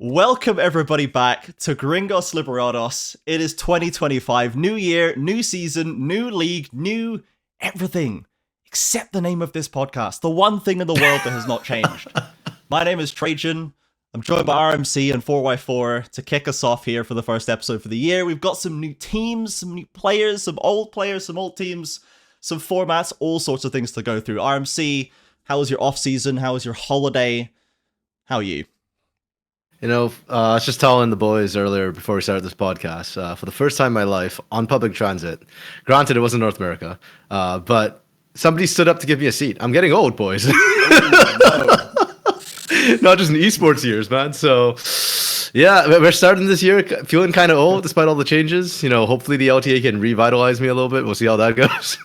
Welcome everybody back to Gringos Liberados. It is 2025, new year, new season, new league, new everything. Except the name of this podcast, the one thing in the world that has not changed. My name is Trajan. I'm joined by RMC and 4x4 to kick us off here for the first episode for the year. We've got some new teams, some new players, some old teams, some formats, all sorts of things to go through. RMC, how was your off season? How was your holiday? How are you? You know, I was just telling the boys earlier before we started this podcast, for the first time in my life on public transit, granted it wasn't North America, but somebody stood up to give me a seat. I'm getting old, boys. Not just in esports years, man. So, yeah, we're starting this year feeling kind of old despite all the changes. You know, hopefully the LTA can revitalize me a little bit. We'll see how that goes.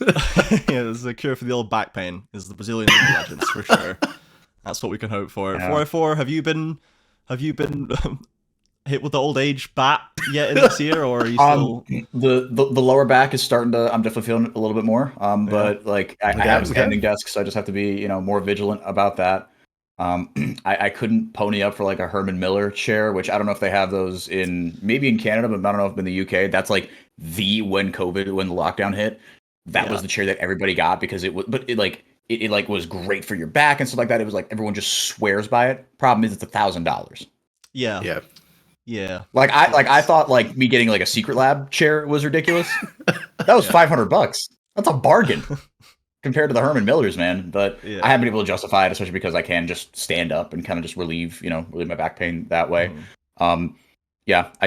Yeah, this is a cure for the old back pain, is the Brazilian legends, for sure. That's what we can hope for. Yeah. 4x4, have you been hit with the old age bat yet in this year, or are you still? The lower back is starting to. I'm definitely feeling it a little bit more. But like I have a standing desk, so I just have to be more vigilant about that. I couldn't pony up for like a Herman Miller chair, which I don't know if they have those maybe in Canada, but I don't know if in the UK. That's like when the lockdown hit, that was the chair that everybody got because it was, but it was great for your back and stuff like that. It was like everyone just swears by it. Problem is, it's $1,000. Yeah. Like I thought like me getting like a Secret Lab chair was ridiculous. That was $500. That's a bargain compared to the Herman Millers, man. But I haven't been able to justify it, especially because I can just stand up and kind of just relieve my back pain that way. I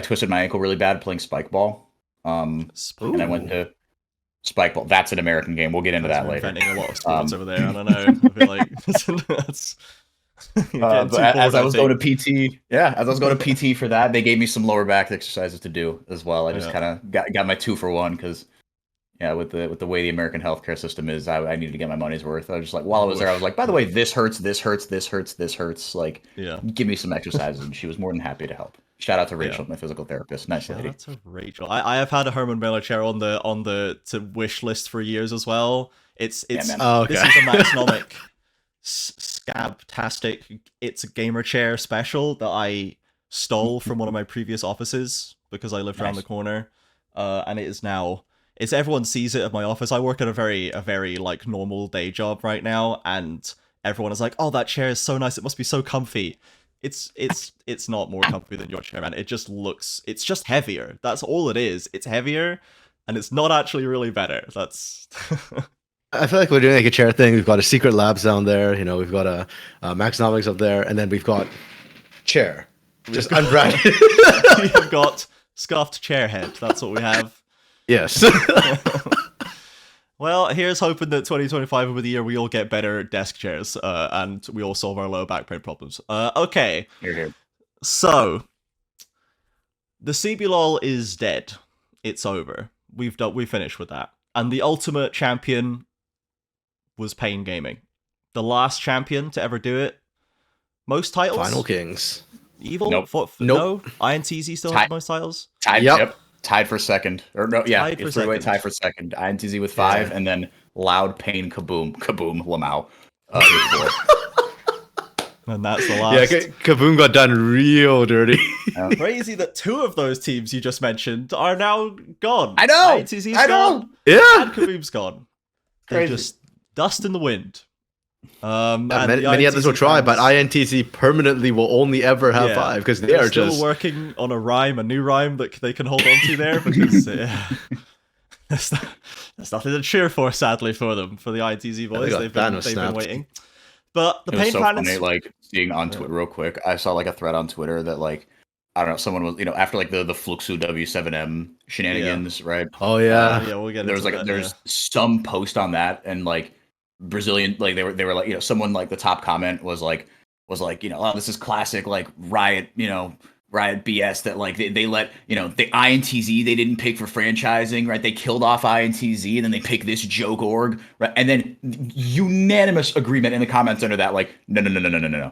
twisted my ankle really bad playing spike ball. And I went to Spike Ball. That's an American game. We'll get into that later. Inventing a lot of sports over there. I don't know. I feel like that's. But as I was going to PT for that, they gave me some lower back exercises to do as well. I just kind of got my 2 for 1 because, with the way the American healthcare system is, I needed to get my money's worth. I was just like, while I was there, I was like, by the way, this hurts. Like, give me some exercises, and she was more than happy to help. Shout out to Rachel, my physical therapist. Nice lady. Shout out to Rachel. I have had a Herman Miller chair on the to wish list for years as well. This is a Maxnomic Scabtastic. It's a gamer chair special that I stole from one of my previous offices because I lived around the corner, and it is now. It's everyone sees it at my office. I work at a very like normal day job right now, and everyone is like, "Oh, that chair is so nice. It must be so comfy." It's not more comfy than your chair, man. It's just heavier. That's all it is. It's heavier, and it's not actually really better. That's. I feel like we're doing like a chair thing. We've got a Secret Labs down there. We've got a Maxnomics up there, and then we've got chair. Just unbranded. We've got scuffed chair head. That's what we have. Yes. Well, here's hoping that 2025 will be the year we all get better desk chairs, and we all solve our lower back pain problems. Okay. Here. So, the CBLOL is dead. It's over. We finished with that. And the ultimate champion was Pain Gaming. The last champion to ever do it. Most titles? Final Kings. Evil? Nope. No? INTZ still has most titles? Tied for second. Or no, yeah, it's three-way tie for second. INTZ with 5, and then Loud Pain Kaboom, Lamau. And that's the last. Yeah, Kaboom got done real dirty. Crazy that 2 of those teams you just mentioned are now gone. I know! INTZ's gone. Yeah! And Kaboom's gone. They're just dust in the wind. Many others will try, but INTZ permanently will only ever have 5 because they are still just working on a new rhyme that they can hold on to there because there's nothing to cheer for, sadly, for them, for the INTZ boys. They've been waiting. But the Pain Planets, funny, like seeing on Twitter real quick. I saw like a thread on Twitter that like I don't know, someone was after like the Fluxo W7M shenanigans, right? Oh yeah, we'll get. There's some post on that and like. Brazilian, like they were like someone like the top comment was like oh, this is classic like Riot BS that like they let the INTZ they didn't pick for franchising, right? They killed off INTZ and then they pick this joke org, right? And then unanimous agreement in the comments under that like no.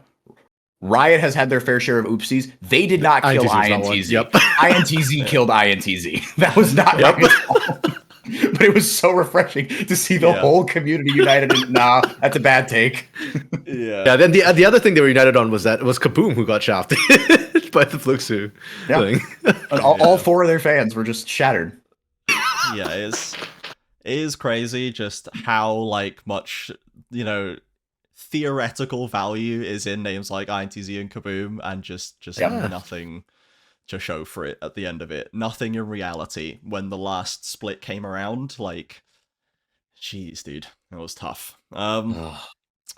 Riot has had their fair share of oopsies. They did not kill INTZ. Yep. INTZ killed INTZ. That was not Riot's fault. But it was so refreshing to see the whole community united in, nah, that's a bad take. Yeah, then the other thing they were united on was Kaboom who got shafted by the Fluxo Yeah. thing. And all 4 of their fans were just shattered. Yeah, it is crazy just how like much, you know, theoretical value is in names like INTZ and Kaboom, and just nothing to show for it at the end of it. Nothing in reality when the last split came around. Like, jeez, dude, it was tough.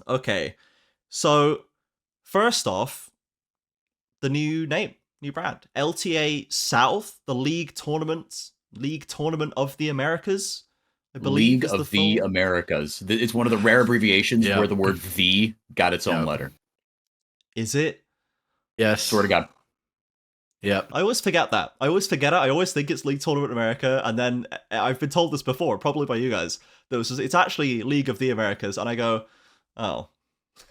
Okay, so first off, the new brand, LTA South, the League Tournament of the Americas. I believe League of the Americas. It's one of the rare abbreviations where the word "the" got its own letter. Is it? Yes. Swear to God. Yep. I always forget that. I always forget it. I always think it's League Tournament America, and then I've been told this before, probably by you guys. It's actually League of the Americas, and I go, oh,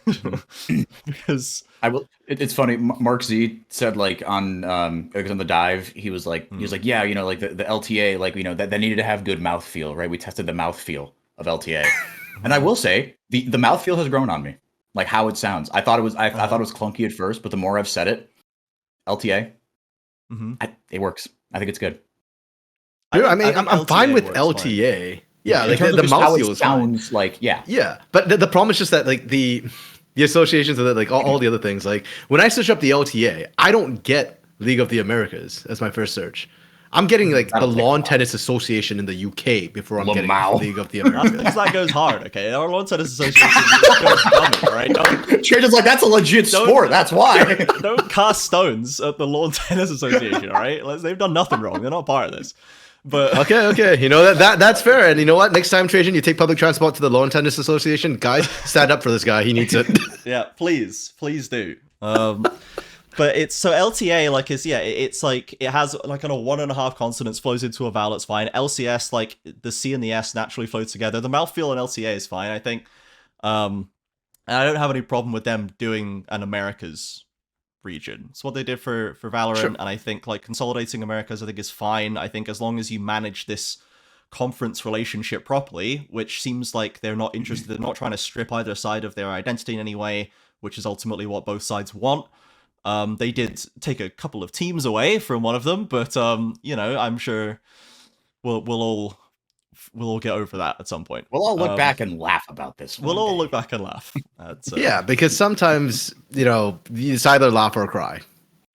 because I will. It's funny. Mark Z said like on the dive, he was like, yeah, you know, like the LTA, like, you know, that they needed to have good mouthfeel, right? We tested the mouthfeel of LTA, and I will say the mouthfeel has grown on me, like how it sounds. I thought it was clunky at first, but the more I've said it, LTA. It works. I think it's good. I'm fine with LTA. Fine. Yeah, like the mouthfeel sounds like Yeah, but the problem is just that like the associations with it, like all the other things. Like when I search up the LTA, I don't get League of the Americas as my first search. I'm getting like the Lawn Tennis Association in the UK before I'm getting League of the Americas. That goes hard, okay? Our Lawn Tennis Association goes dumb, right? Trajan's like, that's a legit sport, that's why. Don't cast stones at the Lawn Tennis Association, all right? They've done nothing wrong. They're not part of this. But okay. You know that's fair. And you know what? Next time, Trajan, you take public transport to the Lawn Tennis Association, guys, stand up for this guy. He needs it. Yeah, please do. But it's so LTA it's like it has like on a 1.5 consonants flows into a vowel. It's fine. LCS, like the C and the S naturally flow together. The mouthfeel in LTA is fine, I think. And I don't have any problem with them doing an Americas region. It's what they did for Valorant, sure. And I think like consolidating Americas, I think is fine. I think as long as you manage this conference relationship properly, which seems like they're not interested, they're not trying to strip either side of their identity in any way, which is ultimately what both sides want. They did take a couple of teams away from one of them, but you know, I'm sure we'll all get over that at some point. We'll all look back and laugh about this. We'll all look back and laugh. Yeah, because sometimes, you know, it's either laugh or cry.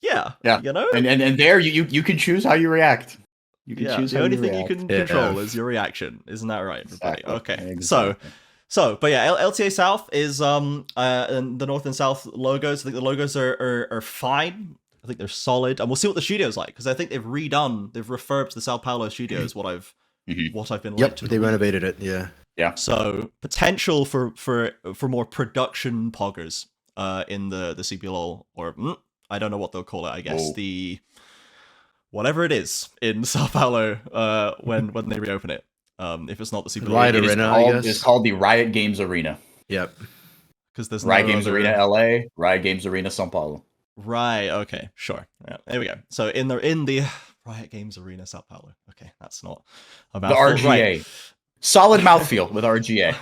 Yeah. You know, and there you can choose how you react. You can choose. The only thing you can control is your reaction. Isn't that right, everybody? Exactly. Okay. Exactly. So, but yeah, LTA South is and the North and South logos. I think the logos are fine. I think they're solid, and we'll see what the studio's like, because I think they've refurbed the Sao Paulo studios. What I've been. Yep, they renovated it. Yeah. So potential for more production poggers in the CPLOL, or I don't know what they'll call it. I guess the whatever it is in Sao Paulo when they reopen it. If it's not the CPLOL, Riot Arena, it's called the Riot Games Arena. Yep. Because there's Riot Games Arena LA, Riot Games Arena Sao Paulo. Right. Okay. Sure. Yeah. There we go. So in the Riot Games Arena Sao Paulo. Okay, that's not about the RGA. Right. Solid mouthfeel with RGA.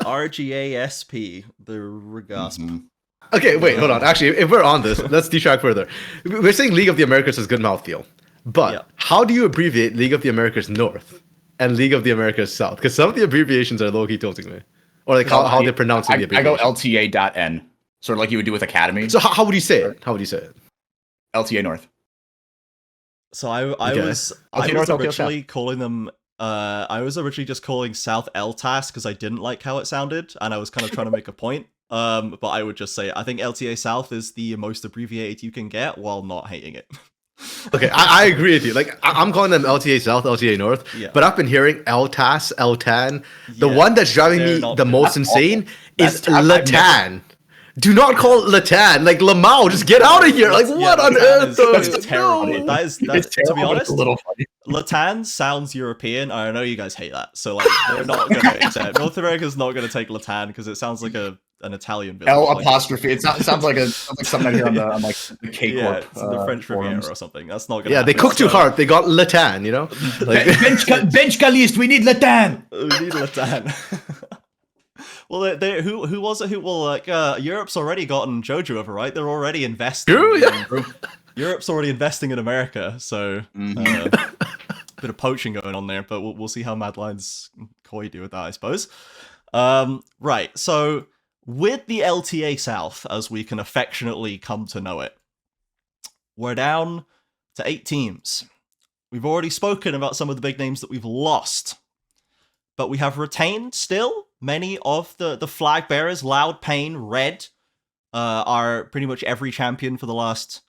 RGASP. The Regasp. Okay, wait, hold on. Actually, if we're on this, let's detract further. We're saying League of the Americas is good mouthfeel, but how do you abbreviate League of the Americas North and League of the Americas South? Because some of the abbreviations are low-key tilting me. Or like how they're pronouncing the abbreviation. I go LTA.N, sort of like you would do with Academy. So how would you say it? LTA North. So I was originally calling them. I was originally just calling South LTAS because I didn't like how it sounded, and I was kind of trying to make a point. But I would just say I think LTA South is the most abbreviated you can get while not hating it. Okay, I agree with you. Like I'm calling them LTA South, LTA North, but I've been hearing LTAS, LTAN. The one that's driving me the most insane is Leviatán. Do not call it Leviatán. Like Lamau, just get out of here. Like what on earth? That's terrible. No. That's to be honest. A little funny. Leviatán sounds European. I know you guys hate that, so like they're not going to accept. North America's not going to take Leviatán because it sounds like an Italian village. L apostrophe. It sounds like something I hear on like the K Corp. It's the French Riviera or something. That's not going to. Yeah, they cook too hard. They got Leviatán. You know. Like, bench Caliste. We need Leviatán. We need Leviatán. Well, who was it? Europe's already gotten JoJo over, right? They're already invested. True, yeah. Europe's already investing in America, so bit of poaching going on there. But we'll see how Mad Lions Koi do with that, I suppose. Right, so with the LTA South, as we can affectionately come to know it, we're down to 8 teams. We've already spoken about some of the big names that we've lost, but we have retained still many of the flag bearers. Loud, Pain, Red are pretty much every champion for the last,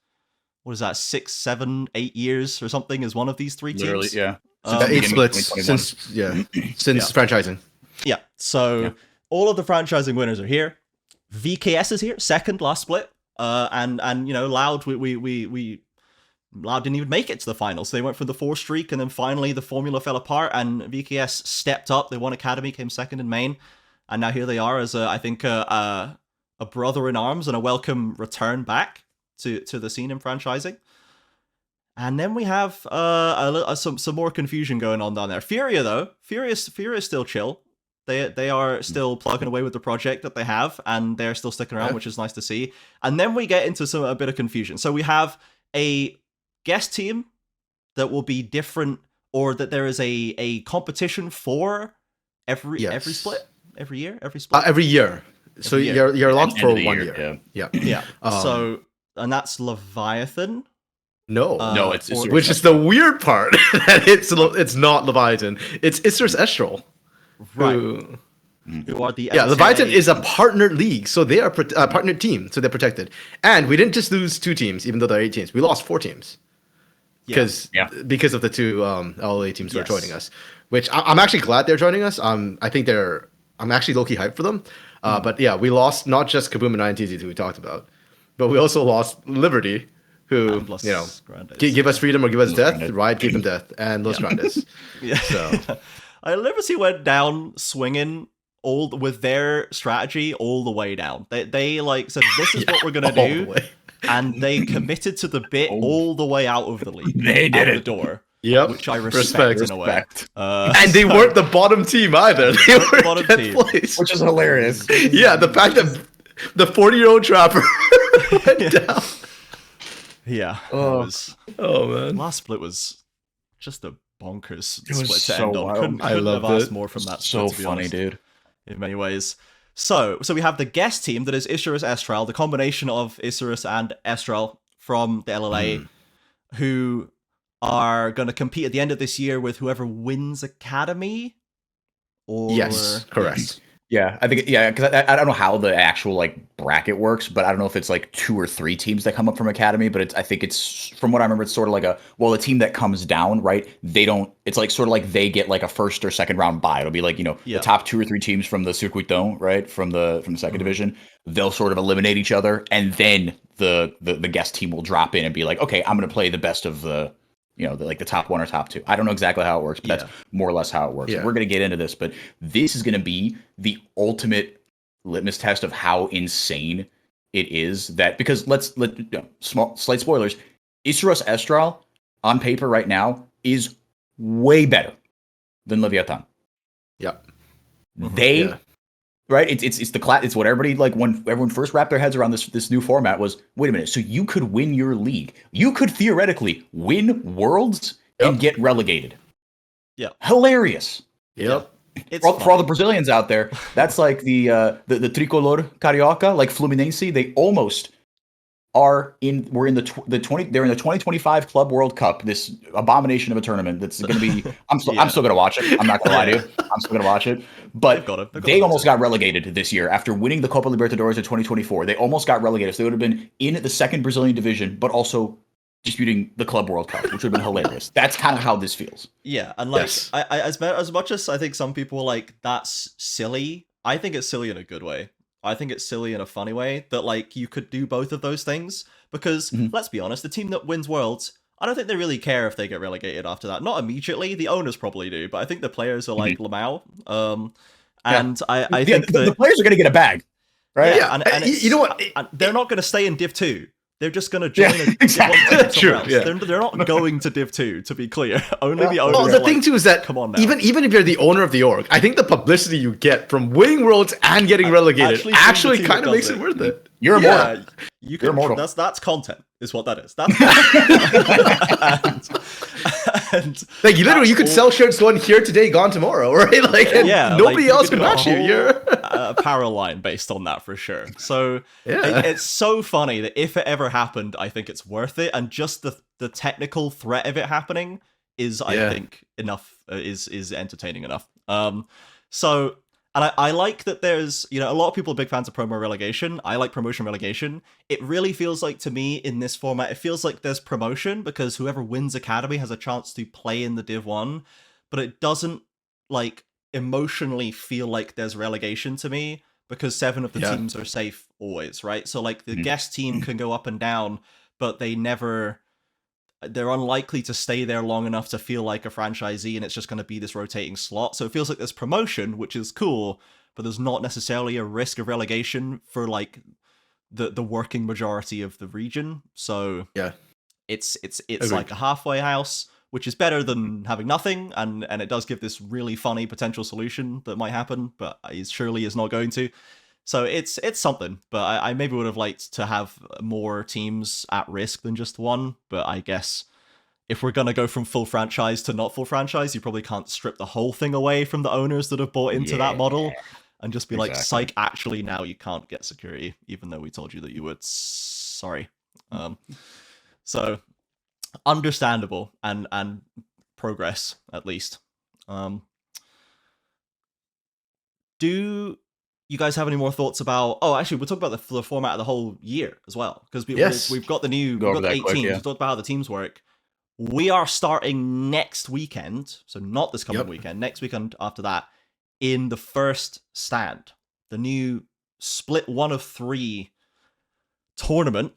what is that, 6, 7, 8 years or something is one of these 3 teams. Literally, yeah. Since 8 splits since franchising. Yeah, so all of the franchising winners are here. VKS is here, second last split. And you know, Loud, Loud didn't even make it to the finals. They went for the 4 streak, and then finally the formula fell apart, and VKS stepped up. They won Academy, came second in main, and now here they are as I think a brother in arms and a welcome return back to the scene in franchising. And then we have some more confusion going on down there. FURIA though, FURIA is still chill. They are still plugging away with the project that they have, and they're still sticking around, which is nice to see. And then we get into a bit of confusion. So we have a guest team that will be different, or that there is a competition for every split, every year, every split, every year. So you're locked for 1 year. Yeah. So, and that's Leviathan. No, it's Isurus. Which is the weird part. It's not Leviathan. It's Isurus Estral. Right. Who are the LTA. Leviathan is a partnered league, so they are a partnered team, so they're protected. And we didn't just lose 2 teams, even though there are 8 teams. We lost 4 teams because of the 2 LA teams who are joining us. Which I'm actually glad they're joining us. I'm actually low key hyped for them. But yeah, we lost not just Kaboom and INTZ, who we talked about, but we also lost Liberty, who give us freedom or give us death. Riot gave them death, and Los Grandes. So. Liberty went down swinging with their strategy all the way down. They like said, this is what we're gonna do, and they committed to the bit all the way out of the league. They did out the door. Yep, which I respect in a way. And they weren't the bottom team either. They were the bottom team, which is hilarious. Yeah, the fact that the 40-year-old trapper went down. Yeah. Man. Last split was just a bonkers it was split to so end on. wild. Couldn't have asked more from that split, so to be funny, honest, dude. in many ways. So we have the guest team that is Isurus Estral, the combination of Isurus and Estral from the LLA, who are going to compete at the end of this year with whoever wins Academy. Yes, correct. Yeah, I think because I don't know how the actual like bracket works, but I don't know if it's like 2 or 3 teams that come up from Academy. But I think it's, from what I remember, it's sort of like the team that comes down, right? They don't. It's like sort of like they get like a first or second round bye. It'll be like the top 2 or 3 teams from the Circuito, right, from the second division. They'll sort of eliminate each other, and then the guest team will drop in and be like, okay, I'm going to play the best of the. The top 1 or top 2. I don't know exactly how it works, but that's more or less how it works. Yeah. We're going to get into this, but this is going to be the ultimate litmus test of how insane it is that, because slight spoilers, Isurus Estral on paper right now is way better than Leviatán. Yeah. Right? It's what everybody, like, when everyone first wrapped their heads around this new format was, wait a minute, so you could win your league. You could theoretically win Worlds and get relegated. Yeah. Hilarious. Yep. For all the Brazilians out there, that's like the Tricolor Carioca, like Fluminense, they almost they're in the 2025 Club World Cup, this abomination of a tournament that's going to be, I'm still going to watch it. I'm not going to lie to you. I'm still going to watch it. But they almost got relegated this year after winning the Copa Libertadores in 2024. They almost got relegated. So they would have been in the second Brazilian division, but also disputing the Club World Cup, which would have been hilarious. That's kind of how this feels. Yeah. And like, I as much as I think some people are like, that's silly, I think it's silly in a good way. I think it's silly in a funny way that, like, you could do both of those things, because let's be honest, the team that wins Worlds, I don't think they really care if they get relegated after that. Not immediately. The owners probably do, but I think the players are like Lamau. I think the players are going to get a bag, right? Yeah, and you know what? They're not going to stay in Div 2. They're just going to join True. Yeah. They're not going to Div 2, to be clear. Only the owners. Well, the thing too is that, come on now. Even if you're the owner of the org, I think the publicity you get from winning Worlds and getting relegated actually kind of makes it worth it. You're immortal. You're immortal. That's content. is what that is. That's and Like you could sell shirts going here today, gone tomorrow, right? Like nobody else can match you. You're apparel line based on that for sure. So it's so funny that if it ever happened, I think it's worth it, and just the technical threat of it happening is, I think, enough. Is entertaining enough. So. And I like that there's, a lot of people are big fans of promo relegation. I like promotion relegation. It really feels like, to me, in this format, it feels like there's promotion because whoever wins Academy has a chance to play in the Div 1, but it doesn't, emotionally feel like there's relegation to me because 7 of the teams are safe always, right? So, the guest team can go up and down, but they're unlikely to stay there long enough to feel like a franchisee, and it's just going to be this rotating slot. So it feels like there's promotion, which is cool, but there's not necessarily a risk of relegation for the working majority of the region. So it's like a halfway house, which is better than having nothing, and it does give this really funny potential solution that might happen, but it surely is not going to. So it's something, but I maybe would have liked to have more teams at risk than just one. But I guess if we're going to go from full franchise to not full franchise, you probably can't strip the whole thing away from the owners that have bought into that model and just be like, psych, actually now you can't get security, even though we told you that you would. Sorry. So understandable and progress, at least. Do you guys have any more thoughts about? Oh, actually, we'll talk about the format of the whole year as well, because we've got the new, we've got the 8 teams. We've talked about how the teams work. We are starting next weekend, so not this coming weekend, next weekend after that, in the first stand, the new split 1 of 3 tournament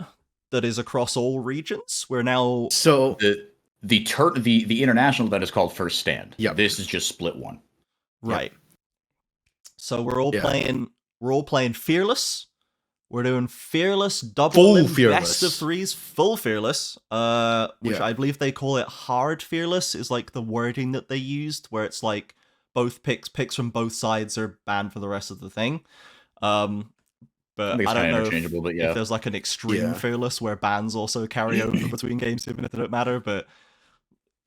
that is across all regions. We're now the international that is called First Stand. Yeah, this is just split 1. Right. Yep. So we're all playing Fearless. We're doing Fearless, double best of 3s, full Fearless, which I believe they call it hard Fearless, is the wording that they used, where it's both picks from both sides are banned for the rest of the thing. But I don't know if there's an extreme Fearless where bans also carry over between games, even if they don't matter, but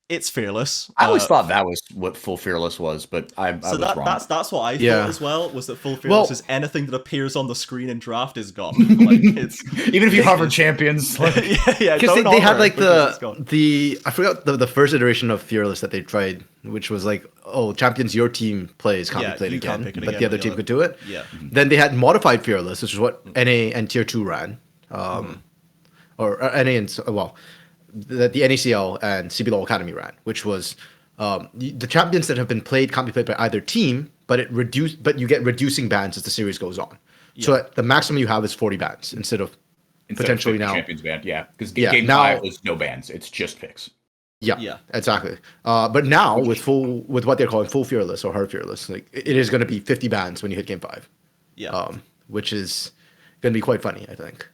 it's Fearless. I always thought that was what full Fearless was, but I was wrong. That's what I thought as well, was that full Fearless is anything that appears on the screen in draft is gone. It's even if you hover champions. Because they had I forgot the first iteration of Fearless that they tried, which was champions your team plays can't be played again, but the other team could do it. Yeah. Then they had modified Fearless, which is what NA and Tier 2 ran, or NA and the NACL and CBLOL Academy ran, which was the champions that have been played can't be played by either team, but you get reducing bans as the series goes on. Yeah. So the maximum you have is 40 bans instead of potentially now champions ban. Yeah, because game 5 was no bans; it's just picks. Yeah, exactly. But now with what they're calling full Fearless or hard Fearless, it is going to be 50 bans when you hit game 5. Yeah, which is going to be quite funny, I think,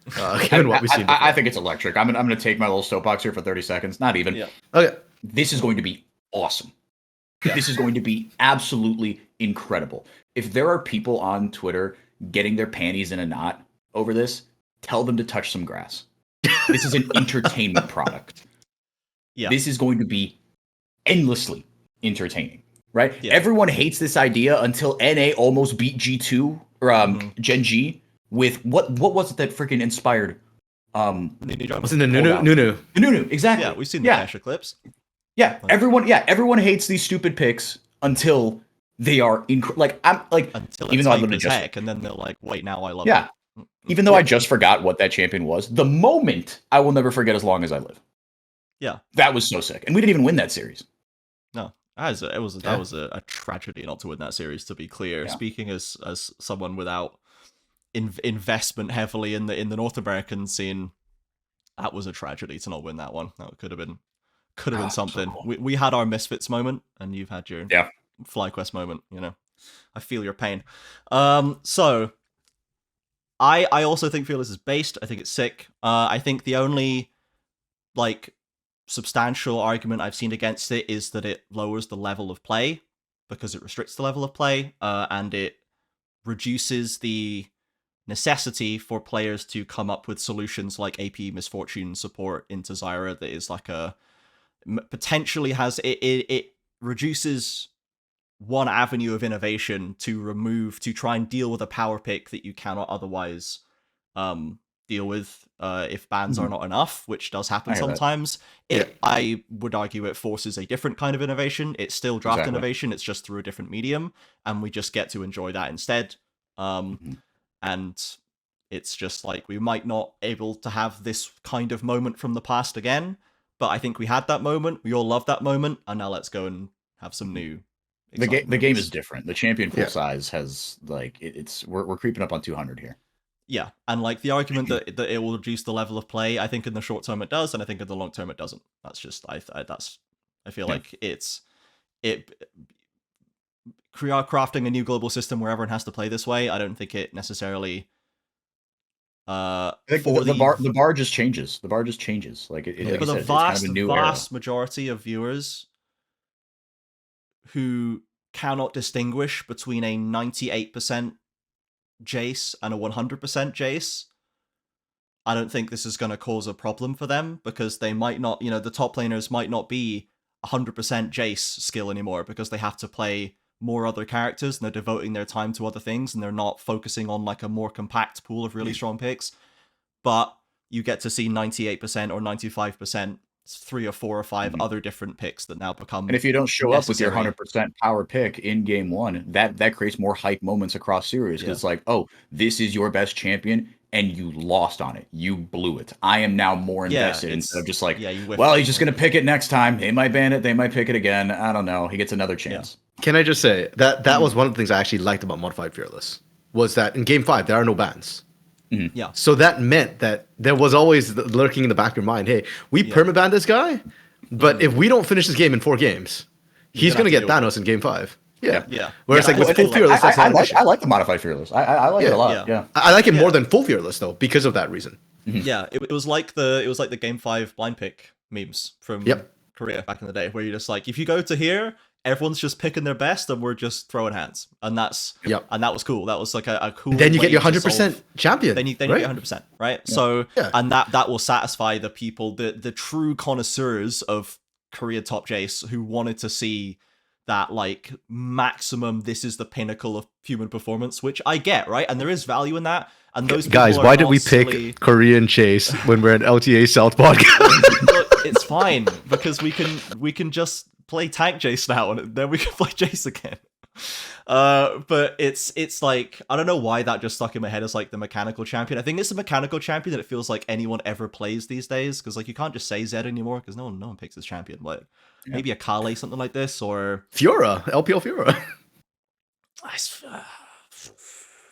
given what we've seen before. I think it's electric. I'm going to take my little soapbox here for 30 seconds. Not even. Yeah. Okay. This is going to be awesome. Yeah. This is going to be absolutely incredible. If there are people on Twitter getting their panties in a knot over this, tell them to touch some grass. This is an entertainment product. Yeah. This is going to be endlessly entertaining, right? Yeah. Everyone hates this idea until NA almost beat G2 or Gen G. With what was it that freaking inspired? Wasn't it Nunu? Nunu, exactly. Yeah, we've seen the Asher clips. Yeah, everyone hates these stupid picks until they are until even though I literally just heck, and then they're like, wait, now I love it. Even though I just forgot what that champion was, the moment I will never forget as long as I live. Yeah, that was so sick, and we didn't even win that series. No, that was a tragedy not to win that series. To be clear, speaking as someone without investment heavily in the North American scene, that was a tragedy to not win that one. That could have been something. So cool. we had our Misfits moment, and you've had your FlyQuest moment. I feel your pain. So I also think Fearless is based. I think it's sick. I think the only substantial argument I've seen against it is that it lowers the level of play because it restricts the level of play, and it reduces the necessity for players to come up with solutions like AP Misfortune support into Zyra that is like potentially has it reduces one avenue of innovation to try and deal with a power pick that you cannot otherwise deal with if bans are not enough, which does happen sometimes. I would argue it forces a different kind of innovation. It's still draft innovation, it's just through a different medium, and we just get to enjoy that instead. And it's just like, we might not able to have this kind of moment from the past again, but I think we had that moment, we all loved that moment, and now let's go and have some new the game is different. The champion pool size has like we're creeping up on 200 here. Yeah, and like the argument that it will reduce the level of play, I think in the short term it does, and I think in the long term it doesn't. That's just I feel like crafting a new global system where everyone has to play this way. I don't think it necessarily. I think the bar just changes. The bar just changes. Like for the vast majority of viewers who cannot distinguish between a 98% Jace and a 100% Jace, I don't think this is going to cause a problem for them, because they might not, the top laners might not be 100% Jace skill anymore, because they have to play more other characters and they're devoting their time to other things and they're not focusing on like a more compact pool of really strong picks. But you get to see 98% or 95%, 3 or 4 or 5 other different picks that now become. And if you don't show up with your 100% power pick in game 1, that creates more hype moments across series, because it's like, oh, this is your best champion and you lost on it. You blew it. I am now more invested instead of just like, well, he's just going to pick it next time. They might ban it. They might pick it again. I don't know. He gets another chance. Can I just say that was one of the things I actually liked about Modified Fearless, was that in game 5, there are no bans. Yeah. So that meant that there was always lurking in the back of your mind, hey, we permaban this guy, but if we don't finish this game in 4 games, he's going to get Thanos in game 5. Yeah. Whereas like with Full Fearless, that's not an issue. I like the Modified Fearless. I like it a lot. Yeah. I like it more than Full Fearless though, because of that reason. Yeah, it was like the game 5 blind pick memes from Korea back in the day, where you're just like, if you go to here, everyone's just picking their best and we're just throwing hands, and that's and that was cool. That was like a cool. Then you get your 100% champion. Then you get 100%, right? Yeah. So and that will satisfy the people, the true connoisseurs of Korea top Jace, who wanted to see that like maximum. This is the pinnacle of human performance, which I get, right? And there is value in that. And those guys, why did we pick Korean Chase when we're an LTA South podcast? Look, it's fine, because we can just play tank Jace now, and then we can play Jace again. But it's like, I don't know why that just stuck in my head as like the mechanical champion. I think it's the mechanical champion that it feels like anyone ever plays these days, because like you can't just say Zed anymore, because no one picks this champion. Like maybe a Kale, something like this, or Fiora, LPL Fiora.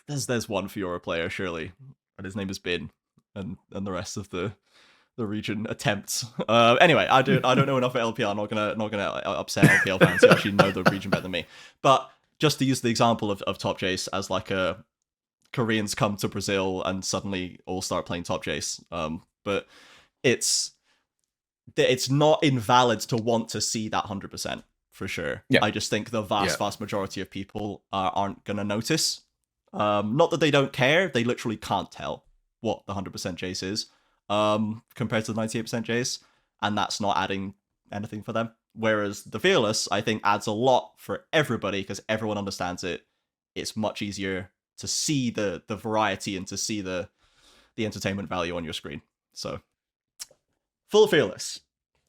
There's one Fiora player surely, and his name is Bin, and the rest of the region attempts. Anyway, I don't know enough about LPL. I'm not gonna upset LPL fans who actually know the region better than me. But just to use the example of Top Jace as like a Koreans come to Brazil and suddenly all start playing Top Jace. But it's not invalid to want to see that 100% for sure. Yeah. I just think the vast majority of people aren't gonna notice. Not that they don't care, they literally can't tell what the 100% Jace is. Compared to the 98% Jace, and that's not adding anything for them. Whereas the Fearless, I think, adds a lot for everybody, because everyone understands it. It's much easier to see the variety and to see the entertainment value on your screen. So, full Fearless,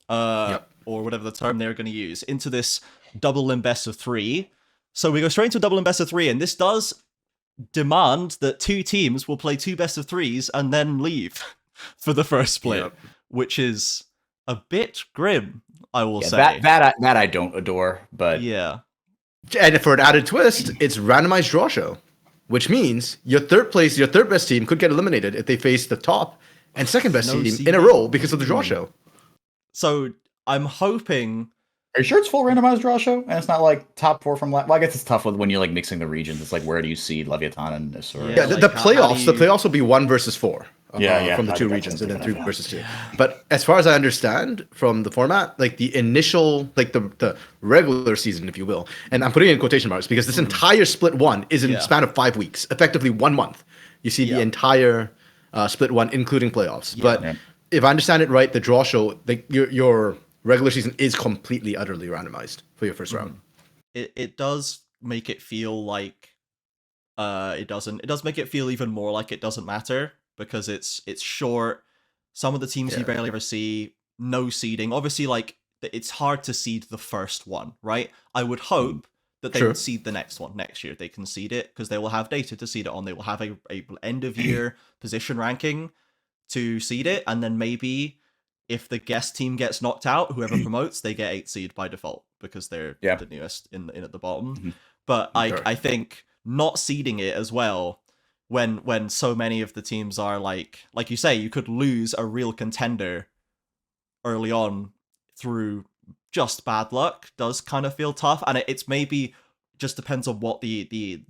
or whatever the term they're going to use, into this double limb best of 3. So we go straight into a double limb best of 3, and this does demand that 2 teams will play 2 best of 3s and then leave for the first split, which is a bit grim, I will say. That I don't adore, but and for an added twist, it's randomized draw show, which means your third best team could get eliminated if they face the top and second best team in a row because of the draw show. So I'm hoping. Are you sure it's full randomized draw show? And it's not like top 4 from well, I guess it's tough when you're like mixing the regions. It's like, where do you see Leviatán and Isurus? Yeah, the playoffs will be 1 versus 4. From the 2 regions, and then 3 versus 2. But as far as I understand from the format, like the initial, like the regular season, if you will, and I'm putting it in quotation marks because this entire split 1 is in a span of 5 weeks, effectively 1 month. You see Yeah. the entire split one, including playoffs. Yeah. But Yeah. if I understand it right, the draw show, your regular season is completely, utterly randomized for your first round. It does make it feel like it doesn't. It does make it feel even more like it doesn't matter because it's short. Some of the teams you Yeah. barely ever see. No seeding. Obviously, like it's hard to seed the first one, right? I would hope that they Sure. would seed the next one next year. They can seed it because they will have data to seed it on. They will have a end of year position ranking to seed it, and then maybe if the guest team gets knocked out, whoever promotes, they get 8 seed by default because they're Yeah. the newest in at the bottom. Mhm. But Sure. I think not seeding it as well when so many of the teams are like you say, you could lose a real contender early on through just bad luck does kind of feel tough, and it's maybe just depends on what the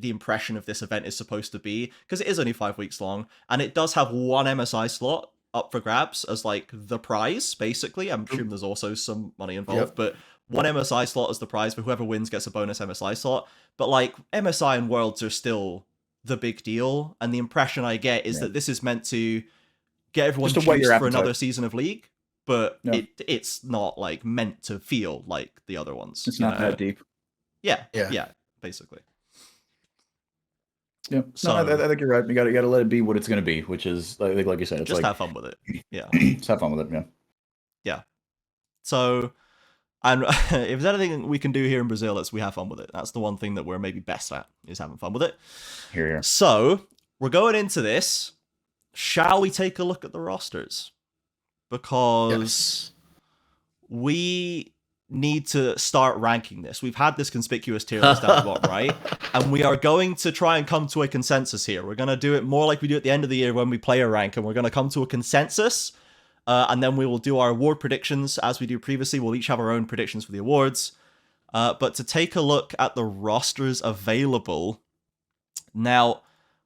impression of this event is supposed to be, because it is only 5 weeks long and it does have one MSI slot up for grabs as like the prize. Basically, I'm assuming there's also some money involved, Yep. but one MSI slot as the prize, but whoever wins gets a bonus MSI slot. But like MSI and Worlds are still the big deal, and the impression I get is that this is meant to get everyone Just to whet juiced your for appetite. another season of League, but Yeah. it's not like meant to feel like the other ones. It's you not know? that deep. Yeah, Yeah. yeah, basically. Yeah. So- I think you're right. You got to let it be what it's going to be, which is like you said, it's Just like have fun with it. Yeah. just have fun with it. Yeah. So, and if there's anything we can do here in Brazil, we have fun with it. That's the one thing that we're maybe best at, is having fun with it. Here. So, we're going into this. Shall we take a look at the rosters? Because Yes. we need to start ranking this. We've had this conspicuous tier list at the bottom, right? And we are going to try and come to a consensus here. We're going to do it more like we do at the end of the year when we play a rank, and we're going to come to a consensus. And then we will do our award predictions as we do previously. We'll each have our own predictions for the awards. But to take a look at the rosters available. Now,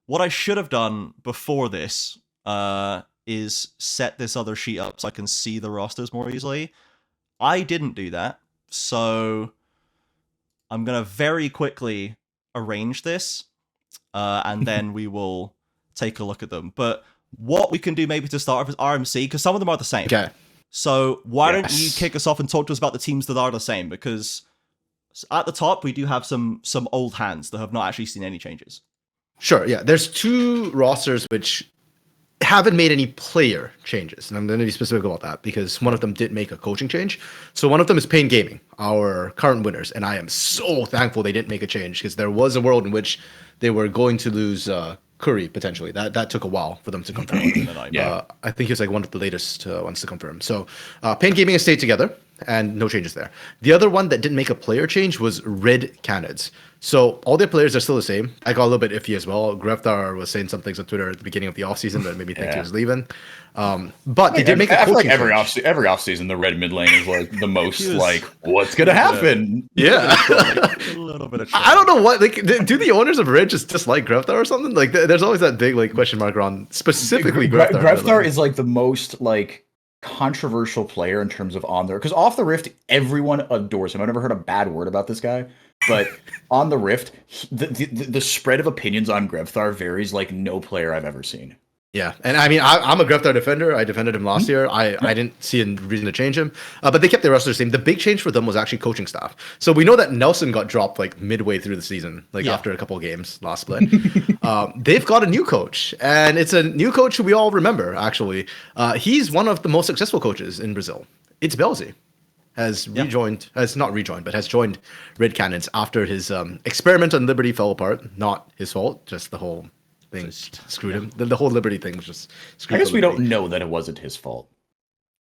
what I should have done before this is set this other sheet up so I can see the rosters more easily. I didn't do that. So I'm going to very quickly arrange this. And then we will take a look at them. But what we can do maybe to start with is RMC, because some of them are the same. Okay. So why don't you Yes. kick us off and talk to us about the teams that are the same? Because at the top, we do have some old hands that have not actually seen any changes. Sure. Yeah. There's 2 rosters which haven't made any player changes, and I'm going to be specific about that because one of them did make a coaching change. So one of them is Pain Gaming, our current winners, and I am so thankful they didn't make a change because there was a world in which they were going to lose Curry potentially. That took a while for them to confirm. Yeah. I think he was like one of the latest ones to confirm. So Pain Gaming has stayed together and no changes there. The other one that didn't make a player change was Red Canids. So all their players are still the same. I got a little bit iffy as well. Greftar was saying some things on Twitter at the beginning of the offseason that made me think he Yeah. was leaving. But they did make a I feel like coaching every change. every offseason, the red mid lane is like the most He was- like, what's gonna happen? Yeah. A little bit of I don't know what, like, do the owners of Red just dislike Greftar or something? Like, there's always that big, like, question mark on specifically Greftar. Greftar is like the most like controversial player in terms of on there, because off the Rift, everyone adores him. I've never heard a bad word about this guy, but on the Rift, the spread of opinions on Greftar varies like no player I've ever seen. Yeah, and I mean, I'm a Greftar defender. I defended him last year. I didn't see a reason to change him, but they kept their roster the same. The big change for them was actually coaching staff. So we know that Nelson got dropped like midway through the season, like Yeah. after a couple of games last split. They've got a new coach, and it's a new coach who we all remember. Actually, he's one of the most successful coaches in Brazil. It's Belzy. Has not rejoined, but has joined Red Canids after his experiment on Liberty fell apart. Not his fault, just the whole thing screwed him. The whole Liberty thing was just screwed. I guess we Liberty. don't know that it wasn't his fault.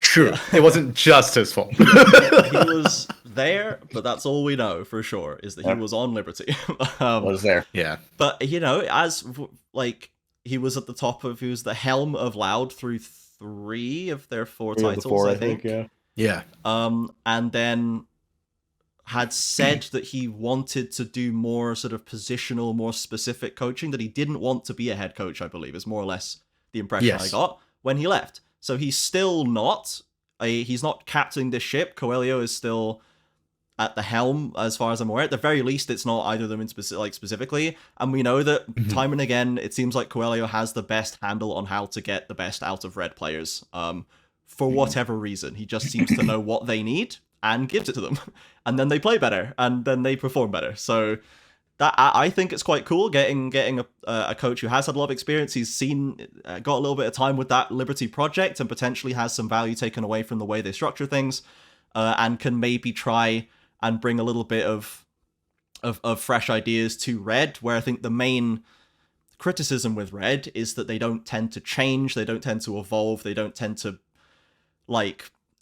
True. It wasn't just his fault. He was there, but that's all we know for sure, is that he Yep. was on Liberty. Was there? Yeah. But, you know, as, like, he was at the top of, he was the helm of Loud through 3 of their 4 titles, I think. Yeah. Yeah. And then had said that he wanted to do more sort of positional, more specific coaching, that he didn't want to be a head coach, I believe, is more or less the impression I Yes. got when he left. So he's still not, he's not captaining this ship. Coelho is still at the helm, as far as I'm aware. At the very least, it's not either of them in specifically. And we know that time and again, it seems like Coelho has the best handle on how to get the best out of Red players. For whatever reason, he just seems to know what they need and gives it to them, and then they play better, and then they perform better. So that I think it's quite cool getting a coach who has had a lot of experience. He's got a little bit of time with that Liberty project, and potentially has some value taken away from the way they structure things, and can maybe try and bring a little bit of fresh ideas to Red. Where I think the main criticism with Red is that they don't tend to change, they don't tend to evolve, they don't tend to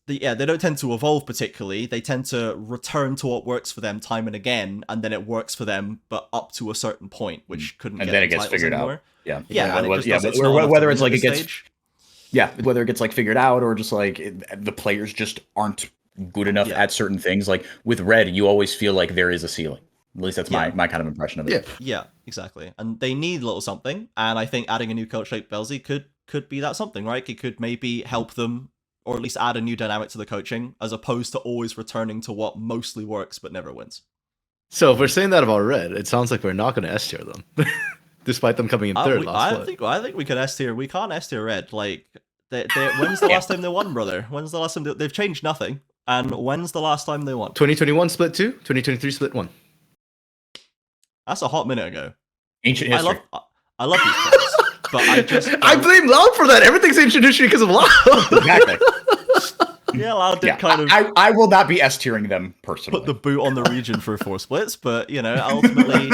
they don't tend to evolve particularly. They tend to return to what works for them time and again, and then it works for them, but up to a certain point, which couldn't. And get then the it gets titles figured anymore. out. Yeah, Whether it's like it gets, whether it gets like figured out, or just like the players just aren't good enough at certain things. Like with Red, you always feel like there is a ceiling. At least that's my kind of impression of it. Yeah, exactly. And they need a little something, and I think adding a new coach like Belzy could be that something, right? It could maybe help them, or at least add a new dynamic to the coaching, as opposed to always returning to what mostly works but never wins. So if we're saying that about Red, it sounds like we're not going to S tier them, despite them coming in third last I think we can S tier. We can't S tier Red. Like, when's the last time they won, brother? When's the last time they've changed nothing? And when's the last time they won? 2021 split 2, 2023 split 1. That's a hot minute ago. Ancient history. I love these players, but I blame Loud for that. Everything's ancient history because of Loud. Exactly. Yeah, Loud did kind of. I will not be S tiering them personally. Put the boot on the region for 4 splits, but ultimately,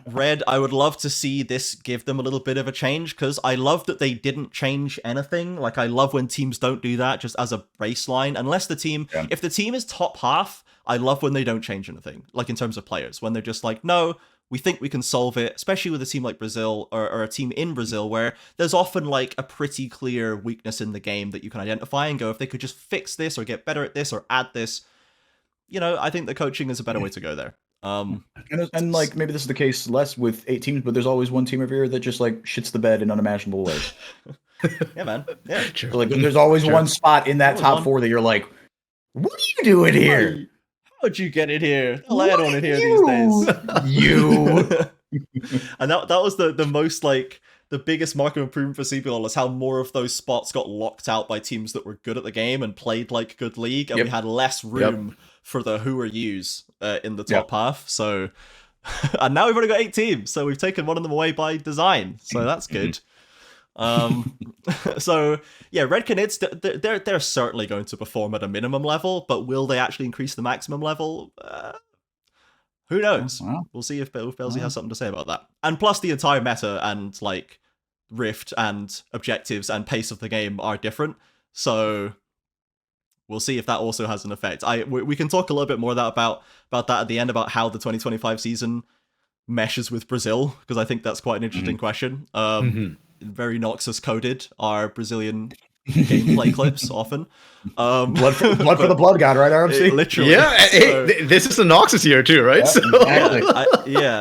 Red, I would love to see this give them a little bit of a change, because I love that they didn't change anything. Like, I love when teams don't do that just as a baseline, unless the team, if the team is top half, I love when they don't change anything, like in terms of players, when they're just like, no, we think we can solve it, especially with a team like Brazil, or a team in Brazil, where there's often like a pretty clear weakness in the game that you can identify and go, if they could just fix this or get better at this or add this, I think the coaching is a better way to go there. And like, maybe this is the case less with 8 teams, but there's always one team every year that just like shits the bed in unimaginable ways. Yeah, man. Yeah. So, like, there's always one spot in that top 4 that you're like, what are you doing here? How'd you get it here? The lad on it here these days. You. And that was the most, like, the biggest mark of improvement for CBL is how more of those spots got locked out by teams that were good at the game and played like good league, and we had less room for the who are yous in the top half. So, and now we've only got 8 teams, so we've taken one of them away by design. So that's good. So yeah, Red Canids, they're certainly going to perform at a minimum level, but will they actually increase the maximum level? Who knows? We'll see if Belzy has something to say about that. And plus, the entire meta and like Rift and objectives and pace of the game are different, so we'll see if that also has an effect. We can talk a little bit more about that at the end, about how the 2025 season meshes with Brazil, because I think that's quite an interesting question. Very Noxus coded are Brazilian gameplay clips often. Blood for the blood god, right, RMC? Literally. Yeah, so, this is the Noxus year too, right? Exactly.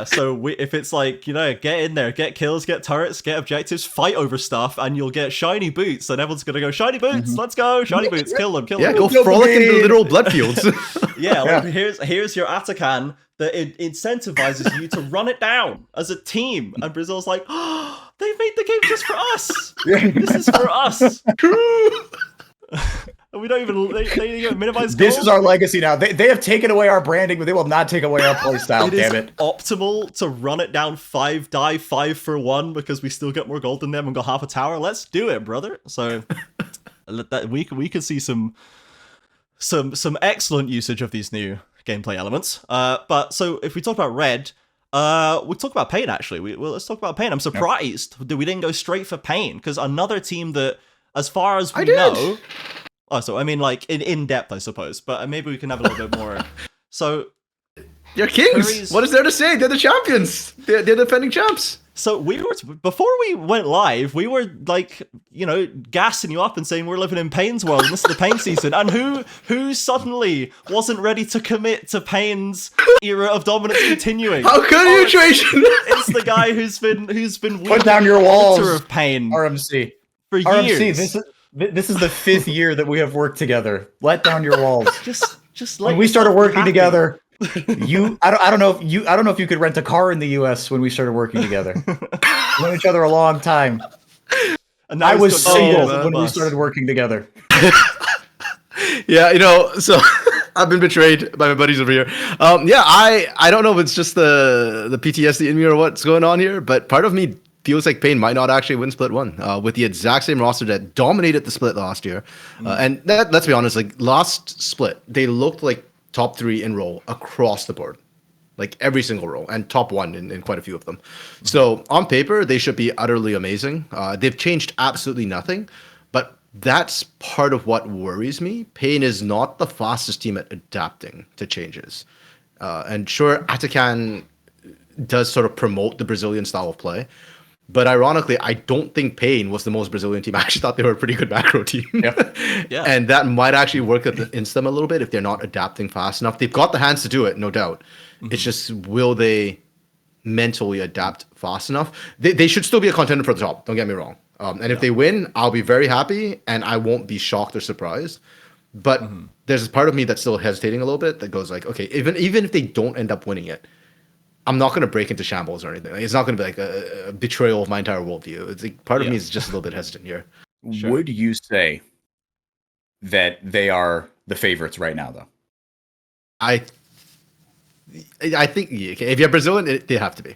So if it's like, get in there, get kills, get turrets, get objectives, fight over stuff, and you'll get shiny boots, and everyone's gonna go, shiny boots, let's go, shiny boots, kill them. Yeah, go frolic in the literal blood fields. Like, here's your Atakan that it incentivizes you to run it down as a team, and Brazil's like, oh, they've made the game just for us. This is for us. And we don't even minimize This goals. is our legacy now. They have taken away our branding, but they will not take away our playstyle. Damn it! Optimal to run it down 5 for 1 because we still get more gold than them and got half a tower. Let's do it, brother. So we could see some excellent usage of these new gameplay elements. But so if we talk about Red, we'll talk about Pain actually. Let's talk about Pain. I'm surprised that we didn't go straight for Pain, because another team that, as far as we know. Oh, so I mean, like in depth, I suppose. But maybe we can have a little bit more. So they're kings. What is there to say? They're the champions. They're defending champs. So before we went live, we were like, gassing you up and saying we're living in Pain's world and this is the Pain season. And who suddenly wasn't ready to commit to Pain's era of dominance continuing? How could you, Trajan? It's the guy who's been put down your walls of Pain, RMC, for years. RMC, this is the 5th year that we have worked together. Let down your walls. Just when we started working together, I don't know if you could rent a car in the U.S. when we started working together. We knew each other a long time. And I now was he's got single Gringos on the when we bus. started working together. Yeah, so I've been betrayed by my buddies over here. Yeah, I don't know if it's just the PTSD in me or what's going on here, but part of me feels like Pain might not actually win Split 1 with the exact same roster that dominated the Split last year. And let's be honest, like last Split, they looked like top 3 in role across the board. Like every single role, and top 1 in quite a few of them. So on paper, they should be utterly amazing. They've changed absolutely nothing, but that's part of what worries me. Pain is not the fastest team at adapting to changes. And sure, Atacan does sort of promote the Brazilian style of play. But ironically, I don't think Pain was the most Brazilian team. I actually thought they were a pretty good macro team. Yeah. And that might actually work against them a little bit if they're not adapting fast enough. They've got the hands to do it, no doubt. It's just, will they mentally adapt fast enough? They should still be a contender for the top, don't get me wrong. And if they win, I'll be very happy and I won't be shocked or surprised. But there's a part of me that's still hesitating a little bit that goes like, okay, even if they don't end up winning it, I'm not going to break into shambles or anything. Like, it's not going to be like a betrayal of my entire worldview. It's like part of me is just a little bit hesitant here. Sure. Would you say that they are the favorites right now, though? I think if you're Brazilian, they have to be.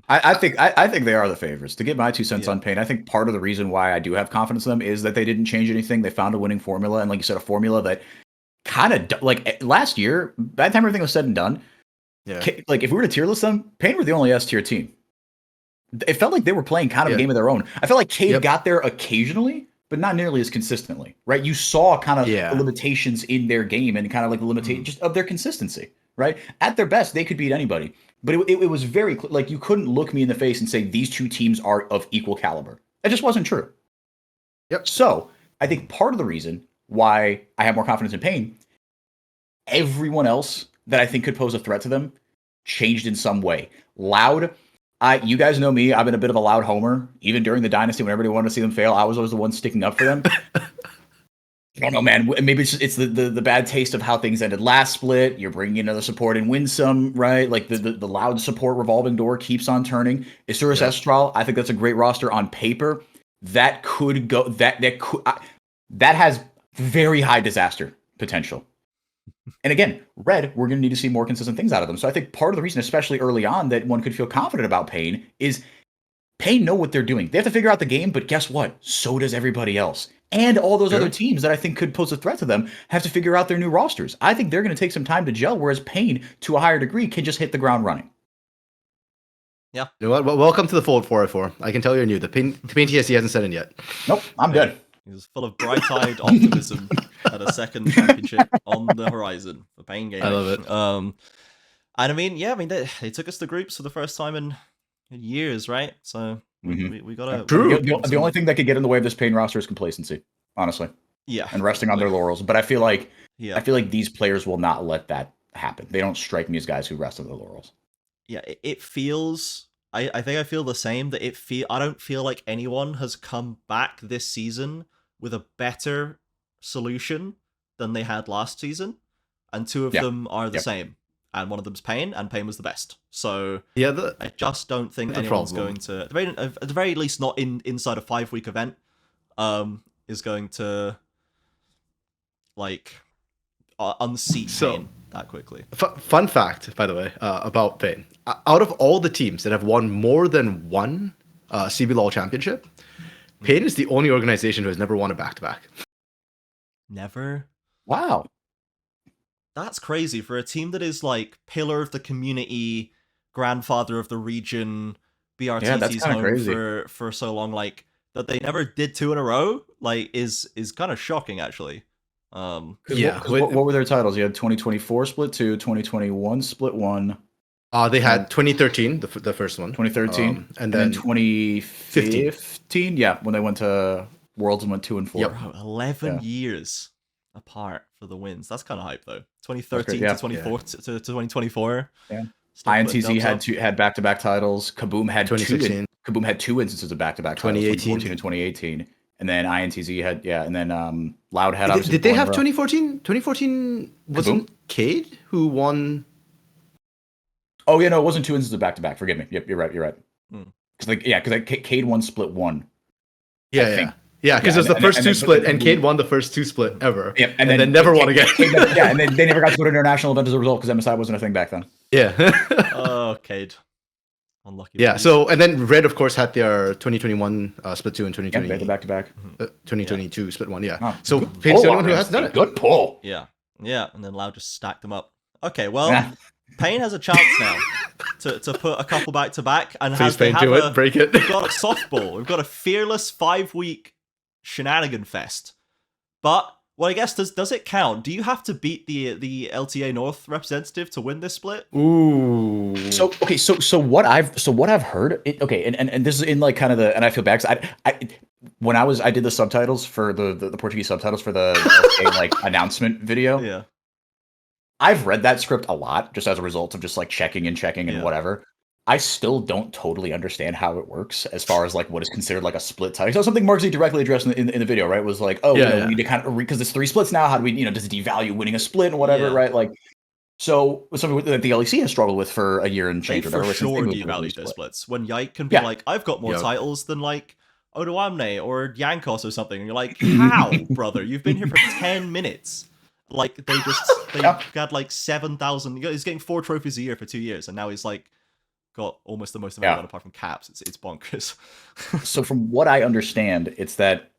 I think they are the favorites. To give my 2 cents on Pain, I think part of the reason why I do have confidence in them is that they didn't change anything. They found a winning formula, and like you said, a formula that kind of like last year, by the time everything was said and done, like if we were to tier list them, Pain were the only S tier team. It felt like they were playing kind of a game of their own. I felt like Cade got there occasionally, but not nearly as consistently, right? You saw kind of the limitations in their game and kind of like the limitation just of their consistency, right? At their best, they could beat anybody. But it was very like you couldn't look me in the face and say these two teams are of equal caliber. That just wasn't true. So I think part of the reason why I have more confidence in Pain, everyone else that I think could pose a threat to them changed in some way. Loud, you guys know me. I've been a bit of a Loud homer. Even during the Dynasty, when everybody wanted to see them fail, I was always the one sticking up for them. I don't know, man. Maybe it's the bad taste of how things ended last split. You're bringing another support and win some, right? Like the Loud support revolving door keeps on turning. Isurus Estral, I think that's a great roster on paper. That could go. That has very high disaster potential. And again, Red, we're going to need to see more consistent things out of them. So I think part of the reason, especially early on, that one could feel confident about Pain is Pain know what they're doing. They have to figure out the game, but guess what? So does everybody else. And all those other teams that I think could pose a threat to them have to figure out their new rosters. I think they're going to take some time to gel, whereas Pain, to a higher degree, can just hit the ground running. Yeah. You know what? Well, welcome to the Fold 404. I can tell you're new. The Pain TSC hasn't set in yet. Nope, I'm good. He was full of bright-eyed optimism at a second championship on the horizon for Pain Gaming. I love it. And I mean, they took us to groups for the first time in years, right? So we gotta. True. The only thing that could get in the way of this Pain roster is complacency, honestly. Yeah. And resting on their laurels. But I feel like these players will not let that happen. They don't strike me as guys who rest on their laurels. Yeah, it feels. I think I feel the same. That I don't feel like anyone has come back this season with a better solution than they had last season, and two of them are the same, and one of them's Pain, and Pain was the best. So I just don't think anyone's going to, at the very least, not inside a 5-week event, is going to like unseat Pain that quickly. Fun fact, by the way, about Pain: out of all the teams that have won more than one CBLOL championship, Pain is the only organization who has never won a back-to-back. Never? Wow. That's crazy for a team that is like pillar of the community, grandfather of the region, BRTT's home for so long, like that they never did 2 in a row, like is kind of shocking actually. What were their titles? You had 2024 split 2, 2021 split 1. They had 2013, the first one. 2013, and then 2015. Yeah, when they went to Worlds and went 2 and 4. Yep. Bro, 11 years apart for the wins. That's kind of hype though. 2013 to 24 to 2024. Yeah. INTZ had back-to-back titles. Kaboom had 2 instances of back-to-back titles, 2014 and 2018. and then INTZ had and then Loud had. Did they have 2014? 2014 wasn't Cade who won. Oh yeah, no, it wasn't 2 instances of back-to-back. Forgive me. Yep, you're right. Because Cade won split 1. Yeah, because it was the first 2 split, and Cade won the first 2 split ever. Yep, and then never won again. And then they never got to go to international event as a result because MSI wasn't a thing back then. Yeah. Oh, Cade. Unlucky. Yeah. So and then Red, of course, had their 2021 split 2 and 2020. Yeah, the back-to-back. 2022 split 1. Yeah. Oh, so Cade's the only one who has done it. Good pull. Yeah. And then Loud just stacked them up. Okay, well, Payne has a chance now to put a couple back to back, and break it. We've got a softball. We've got a fearless 5-week shenanigan fest. But well, I guess does it count? Do you have to beat the LTA North representative to win this split? Ooh. So what I've heard. And this is in like kind of the, and I feel bad because I did the subtitles for the Portuguese subtitles for the LTA, like announcement video. Yeah. I've read that script a lot just as a result of just like checking and whatever. I still don't totally understand how it works as far as like what is considered like a split title. So something Mark Z directly addressed in the video, right? Was like, we need to kind of, because it's 3 splits now. How do we, does it devalue winning a split and whatever, right? Like, so something that the LEC has struggled with for a year and change. They for sure devalue their splits. When Yike can be like, I've got more titles than like Odoamne or Yankos or something. And you're like, how, brother? You've been here for 10 minutes. Like they got like 7,000. He's getting 4 trophies a year for 2 years, and now he's like got almost the most of everyone apart from caps. It's bonkers. So from what I understand, it's that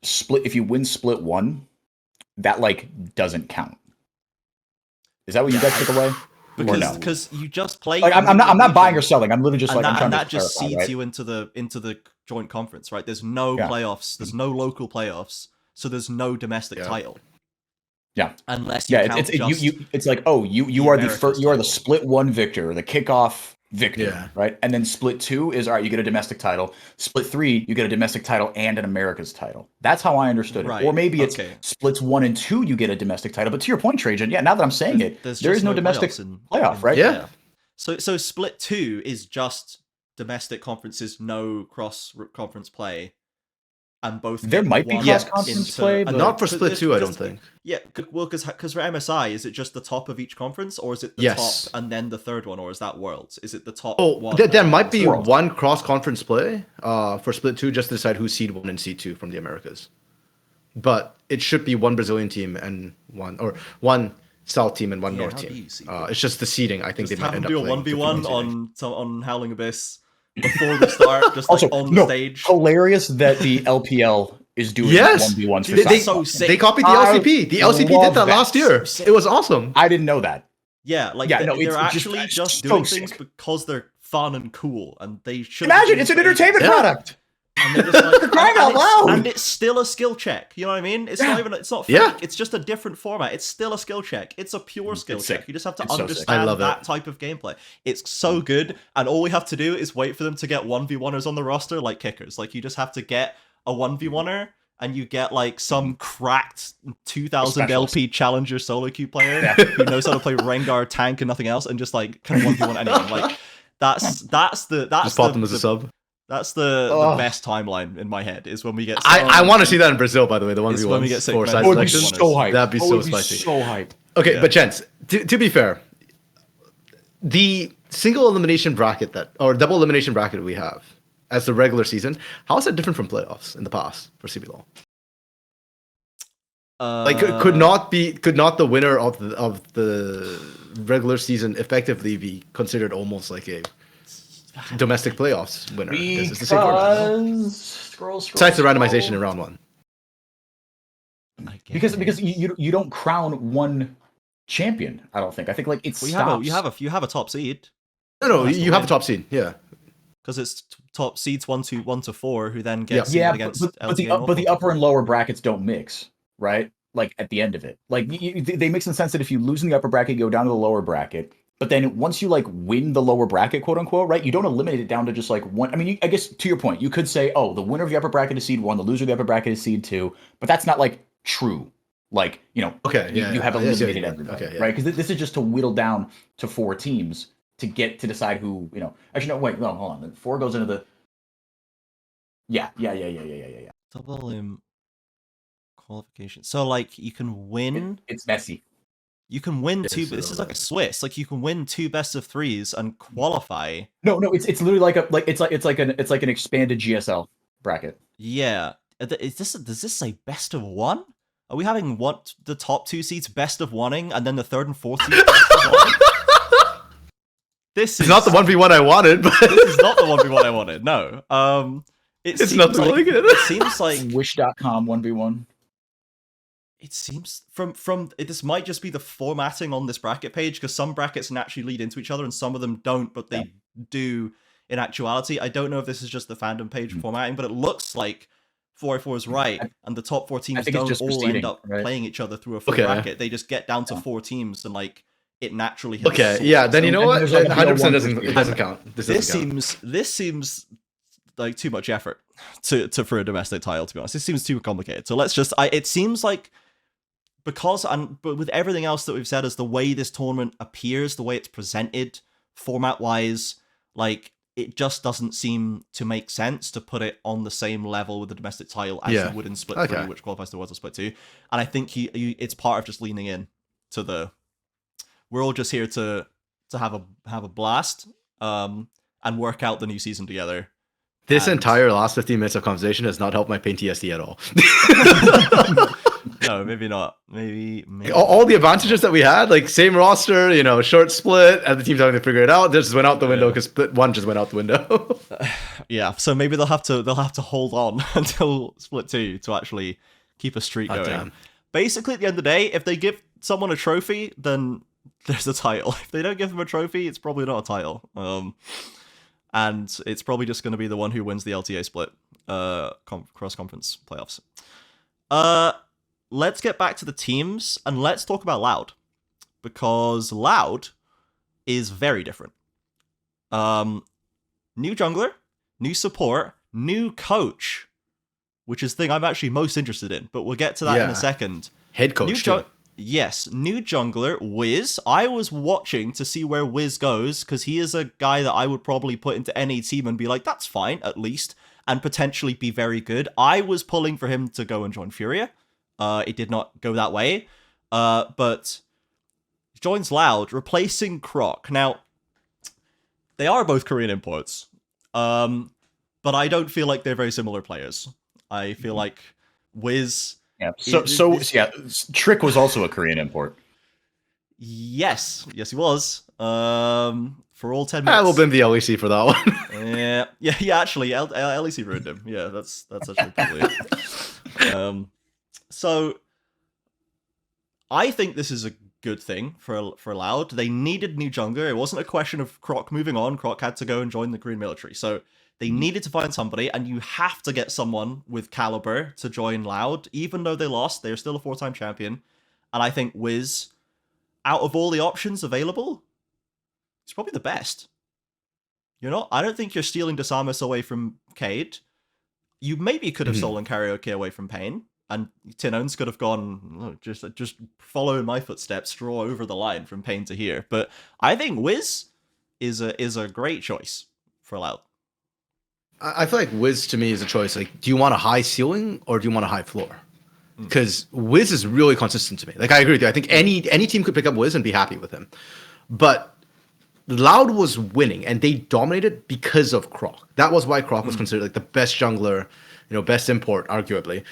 split. If you win split 1, that like doesn't count. Is that what you guys took away? Because you just play. Like I'm not buying or selling. I'm literally just and like that, I'm trying that to just clarify, seeds you into the joint conference, right? There's no playoffs. There's no local playoffs. So there's no domestic title. Yeah. Unless you count it's like, you are the split 1 victor, the kickoff victor, right? And then split 2 is, all right, you get a domestic title. Split 3, you get a domestic title and an America's title. That's how I understood it. Or maybe it's splits 1 and 2, you get a domestic title. But to your point, Trajan, now that I'm saying there is no domestic playoff, right? Yeah. So split 2 is just domestic conferences, no cross-conference play. And both there might be cross-conference play, but not for split 2, I don't think. Yeah, well, because for MSI, is it just the top of each conference, or is it the top and then the third one, or is that Worlds? Is it the top one? There might be one cross-conference play for split 2 just to decide who's seed 1 and seed 2 from the Americas. But it should be 1 Brazilian team and one South team and 1 North team. It's just the seeding. I think they might end up playing. Do a 1v1 on Howling Abyss before the start, just also, like on the stage. Hilarious that the LPL is doing 1v1s. They copied the LCP. The LCP did that last year. It was awesome. I didn't know that. Yeah, they're actually just doing things because they're fun and cool, and they should imagine it's an entertainment product. And they're just like, crying out loud. And it's still a skill check. You know what I mean? It's not fake. It's just a different format. It's still a skill check. It's a pure skill check. You just have to understand that type of gameplay. It's so good, and all we have to do is wait for them to get 1v1ers on the roster like kickers. Like you just have to get a 1v1er, and you get like some cracked 2000 LP challenger solo queue player who knows how to play Rengar tank and nothing else, and just like kind of 1v1 anyone. Like that's just pop them as a sub. That's the best timeline in my head is when we get. I want to see that in Brazil, by the way. The 1v1 when we get for side selection. So hype. That'd be so spicy. So hype. Okay, but gents, to be fair, the single elimination bracket or double elimination bracket we have as the regular season, how is that different from playoffs in the past for CBLOL? Like, could not the winner of the regular season effectively be considered almost like a domestic playoffs winner? It's the same format. Scroll. Besides the randomization in round 1. Because you don't crown one champion. I don't think. I think like it's you have a top seed. No, you have a top seed. Yeah, because it's top seeds 1 to 4 who then get against. But the upper and lower brackets don't mix, right? Like at the end of it, like they mix in the sense that if you lose in the upper bracket, you go down to the lower bracket. But then once you like win the lower bracket, quote unquote, right? You don't eliminate it down to just like one. I mean, I guess to your point, you could say, oh, the winner of the upper bracket is seed 1, the loser of the upper bracket is seed 2, but that's not like true. Like, you have eliminated everybody, right? Because this is just to whittle down to 4 teams to get to decide who, Actually, no, wait, no, hold on. 4 goes into the. Yeah. Double limb qualification. So like you can win. It's messy. You can win Yes, two. This is like a Swiss. Like you can win 2 best of 3s and qualify. No, it's literally it's like an expanded GSL bracket. Yeah. Does this say best of 1? Are we having the top 2 seeds best of 1ing and then the 3rd and 4th seeds best of 1ing? This is not the 1v1 I wanted, but this is not the 1v1 I wanted. No. it's nothing like it. It seems like Wish.com 1v1. It seems from this might just be the formatting on this bracket page, because some brackets naturally lead into each other and some of them don't, but they do in actuality. I don't know if this is just the fandom page formatting, but it looks like 404 is right, and the top 4 teams don't all end up playing each other through a full bracket. They just get down to 4 teams, and like it naturally hits. Okay, yeah. Then you know what? 100% doesn't count. This seems like too much effort to for a domestic title. To be honest, it seems too complicated. So let's just. It seems like. But with everything else that we've said, is the way this tournament appears, the way it's presented, format-wise, like, it just doesn't seem to make sense to put it on the same level with the domestic title as you would in Split 3, which qualifies towards a Split 2. And I think it's part of just leaning in to the... We're all just here to have a blast and work out the new season together. This entire last 15 minutes of conversation has not helped my pain TSD at all. No, maybe not. Maybe. All the advantages that we had, like same roster, short split, and the teams having to figure it out, just went out the window because Split 1 just went out the window. Yeah, so maybe they'll have to hold on until Split 2 to actually keep a streak going. Damn. Basically, at the end of the day, if they give someone a trophy, then there's a title. If they don't give them a trophy, it's probably not a title. And it's probably just going to be the one who wins the LTA split cross-conference playoffs. Let's get back to the teams, and let's talk about Loud. Because Loud is very different. New jungler, new support, new coach, which is the thing I'm actually most interested in, but we'll get to that in a second. Head coach, Yes, new jungler, Wiz. I was watching to see where Wiz goes, because he is a guy that I would probably put into any team and be like, that's fine, at least, and potentially be very good. I was pulling for him to go and join FURIA. It did not go that way, but joins Loud, replacing Croc. Now, they are both Korean imports, but I don't feel like they're very similar players. I feel like Wiz... Yeah. Trick was also a Korean import. Yes, he was. For all 10 minutes. I will blame the LEC for that one. yeah. Actually, LEC ruined him. Yeah, that's actually probably it. So I think this is a good thing for Loud. They needed new jungler. It wasn't a question of Croc moving on. Croc had to go and join the Korean military. So they needed to find somebody, and you have to get someone with caliber to join Loud. Even though they lost, they're still a 4-time champion. And I think Wiz, out of all the options available, is probably the best. I don't think you're stealing Desamus away from Cade. You maybe could have stolen Karaoke away from Pain, and Tinons could have gone, just follow in my footsteps, draw over the line from Pain to here. But I think Wiz is a great choice for Loud. I feel like Wiz to me is a choice. Like, do you want a high ceiling or do you want a high floor? Because Wiz is really consistent to me. Like, I agree with you. I think any team could pick up Wiz and be happy with him. But Loud was winning, and they dominated because of Croc. That was why Croc was considered like the best jungler, best import, arguably,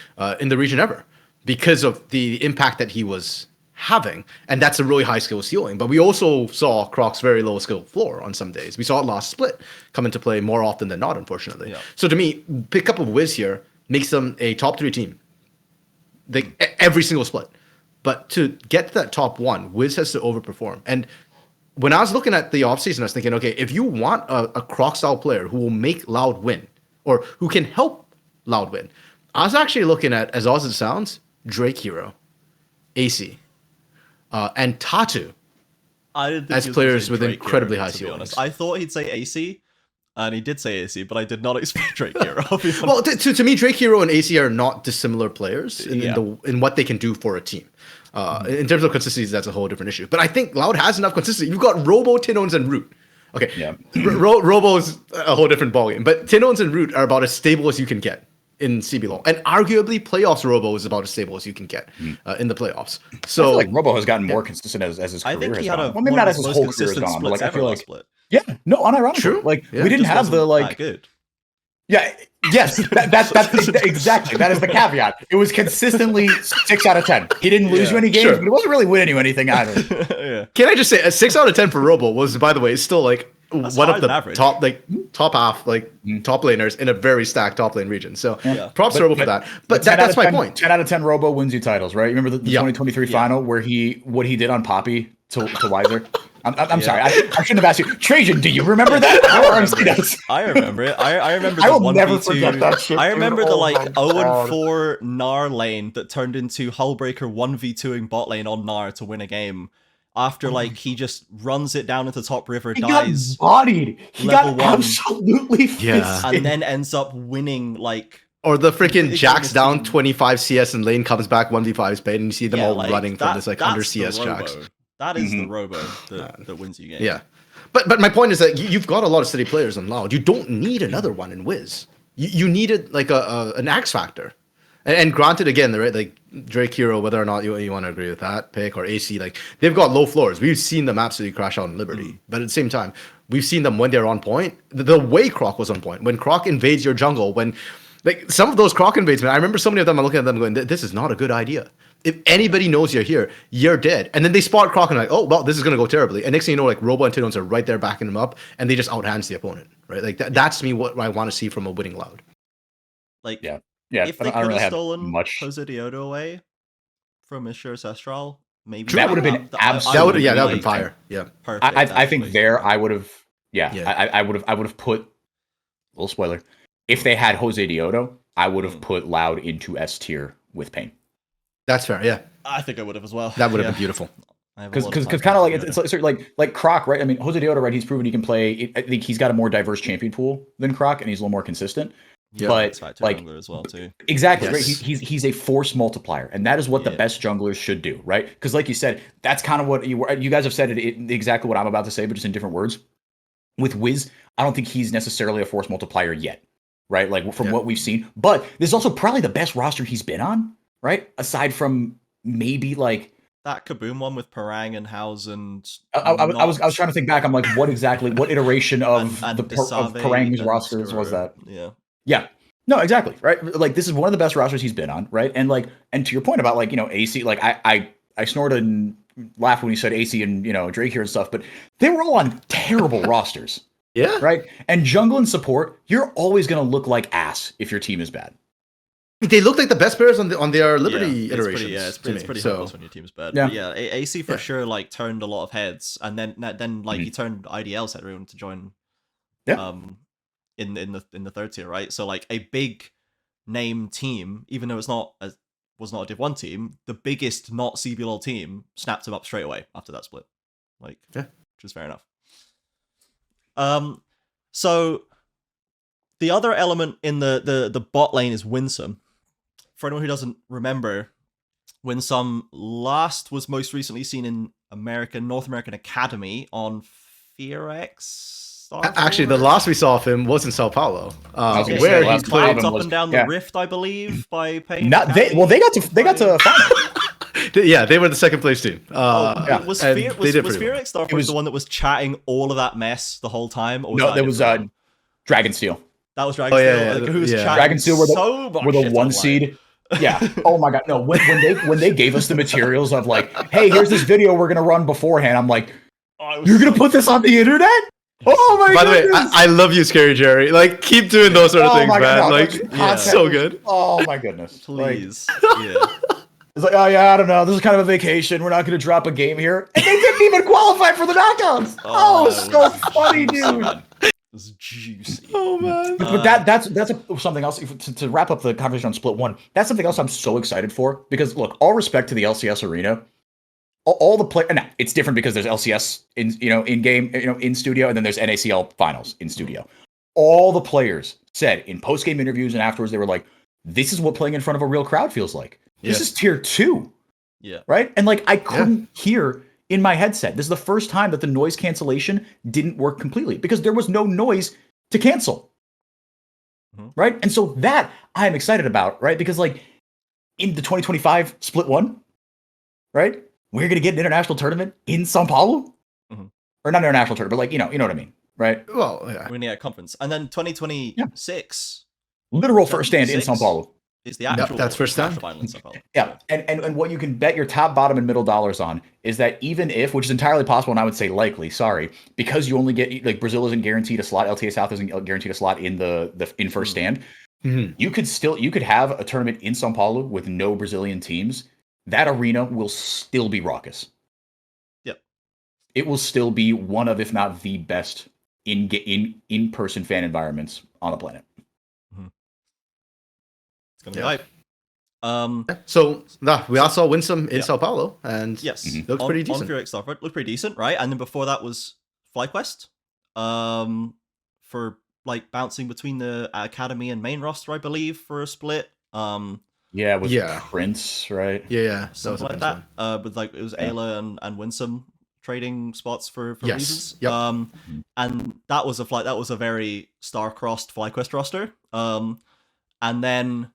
in the region ever, because of the impact that he was having. And that's a really high skill ceiling. But we also saw Croc's very low skill floor on some days. We saw it last split come into play more often than not, unfortunately. Yeah. So to me, pick up a Wiz here makes them a top 3 team. Every single split. But to get to that top 1, Wiz has to overperform. And when I was looking at the offseason, I was thinking, okay, if you want a Croc-style player who will make Loud win, or who can help Loud win, I was actually looking at, as odd as it sounds, Drake Hero, AC, and Tatu as players with incredibly high ceilings. I thought he'd say AC, and he did say AC, but I did not expect Drake Hero. Well, to me, Drake Hero and AC are not dissimilar players in what they can do for a team. In terms of consistency, that's a whole different issue. But I think Loud has enough consistency. You've got Robo, Tinons, and Root. Okay. Yeah. Robo is a whole different ballgame, but Tinones and Root are about as stable as you can get in CBLOL, and arguably playoffs Robo is about as stable as you can get in the playoffs. So I feel like Robo has gotten more consistent as his career I think he has had gone. a Well, maybe one not of as the his most whole career has consistent gone, but splits like I ever feel last like split. yeah, no, unironically, True. like Yeah. we didn't Just have the wasn't like that good. yeah, yes, that's exactly that is the caveat. It was consistently 6 out of 10. He didn't lose you any games, sure. but he wasn't really winning you anything either. Yeah. Can I just say a 6 out of 10 for Robo was, by the way, still like That's one higher of the than average. top half top laners in a very stacked top lane region. So Yeah. props to Robo for that. But that's my point. 10 out of 10 Robo wins you titles, right? You remember the Yeah. 2023 final where what he did on Poppy to Weiser? I'm sorry, I shouldn't have asked you. Trajan, do you remember that? I remember it. I remember I the will 1v2. never forget that shit, I dude. remember the Oh like my God. 0-4 Gnar lane that turned into Hullbreaker 1v2ing bot lane on Gnar to win a game. After like he just runs it down into top river, He dies, got bodied. He level got 1. absolutely Yeah. fisted. and then ends up winning like Or the freaking Big Jax game down team. 25 CS and lane comes back 1v5 spade, and you see them all running from this like under that's the CS Jax. Robo. That is the Robo that wins you games. Yeah. But my point is that you've got a lot of steady players on Loud. You don't need another one in Wiz. You needed like an X factor. And granted, again, right, like Drake Hero, whether or not you want to agree with that pick, or AC, like they've got low floors. We've seen them absolutely crash out in Liberty. But at the same time, we've seen them when they're on point. The way Croc was on point, when Croc invades your jungle, when like some of those Croc invades, man, I remember so many of them. I'm looking at them going, "This is not a good idea." If anybody knows you're here, you're dead. And then they spot Croc and like, oh, well, this is going to go terribly. And next thing you know, like Robo and Tinones are right there backing them up, and they just outhands the opponent, right? Like that's to me what I want to see from a winning Loud. Like Yeah, if they I don't could really have have stolen much. Jose Diodo away from Isurus Estral, maybe That would have been That would have been like, fire. Yeah. Perfect, I think actually. there I would have Yeah. I would have put little spoiler. If they had Jose Diodo, I would have put Loud into S tier with Pain. That's fair. Yeah. I think I would have as well. That would have been beautiful. Because kind of like it's like Croc, right? I mean, Jose Diodo, right? He's proven he can play. I think he's got a more diverse champion pool than Croc, and he's a little more consistent. Yeah, but like jungler as well too. Exactly, Yes. right? He's a force multiplier, and that is what the best junglers should do, right? Because like you said, that's kind of what you guys have said exactly what I'm about to say, but just in different words. With Wiz, I don't think he's necessarily a force multiplier yet, right? Like from what we've seen, but this is also probably the best roster he's been on, right? Aside from maybe like that Kaboom one with Parang and House and I was trying to think back. I'm like, what iteration of and of Desave Parang's and rosters was that? Yeah. Yeah. No, exactly. Right. Like this is one of the best rosters he's been on. Right. And like, and to your point about like, AC, like I snorted and laughed when you said AC and, Drake here and stuff, but they were all on terrible rosters. Yeah. Right. And jungle and support, you're always going to look like ass if your team is bad. They look like the best players on their Liberty iterations. It's pretty hopeless when your team's bad. Yeah. But yeah, AC for sure like turned a lot of heads, and then like he turned IDL's head around to join. Yeah. In the third tier, right? So like a big name team, even though was not a Div 1 team, the biggest not CBLOL team snapped him up straight away after that split. Like, which is fair enough. So the other element in the bot lane is Winsome. For anyone who doesn't remember, Winsome was most recently seen in North American Academy on FURIA. Actually, the last we saw of him was in Sao Paulo, Okay, where so he last played. climbed up and down the rift, I believe, by paying. They got to final. Yeah, they were the second place team. Was and they did pretty well. FURIA Starfire the one that was chatting all of that mess the whole time? Or No, there was Dragonsteel. That was Dragonsteel. Oh, yeah, who was chatting Dragonsteel were the shit one online. seed. Yeah. Oh my god. No. When they gave us the materials of like, hey, here's this video we're gonna run beforehand. I'm like, you're gonna put this on the internet? Oh my god. By the way, I love you, Scary Jerry. Like, keep doing those sort of things, man. God, Like, so good. Oh my goodness. Please. Yeah. It's like, oh yeah, I don't know. This is kind of a vacation. We're not gonna drop a game here. And they didn't even qualify for the knockouts. Oh, so funny, dude. It's juicy. Oh man. But that's something else to wrap up the conversation on Split 1. That's something else I'm so excited for because look, all respect to the LCS arena, all the play. Now it's different because there's LCS in game in studio, and then there's NACL finals in studio. All the players said in post game interviews and afterwards they were like, "This is what playing in front of a real crowd feels like. This is tier 2." Yeah. Right. And like I couldn't hear in my headset. This is the first time that the noise cancellation didn't work completely because there was no noise to cancel. Right? And so that I am excited about, right? Because like in the 2025 Split 1, right? We're going to get an international tournament in Sao Paulo. Or not international tournament, but like, you know what I mean, right? Well, yeah. We're going to get a conference. And then 2026. Literal first stand in Sao Paulo. Is the actual that's first stand. In Sao Paulo. Yeah. And what you can bet your top, bottom, and middle dollars on is that even if, which is entirely possible, and I would say likely, sorry, because you only get, like, Brazil isn't guaranteed a slot, LTA South isn't guaranteed a slot in the in first stand. You could have a tournament in Sao Paulo with no Brazilian teams. That arena will still be raucous. Yep. It will still be one of, if not the best in-person fan environments on the planet. It's gonna be hype. So we also saw Winsome in Sao Paulo, and yes, looked pretty decent. On FURIA looked pretty decent, right? And then before that was FlyQuest, for like bouncing between the academy and main roster, I believe, for a split. With Prince, right? Yeah, something like that. With like it was Ayla and Winsome trading spots for reasons. Yep. And that was a very star-crossed FlyQuest roster. And then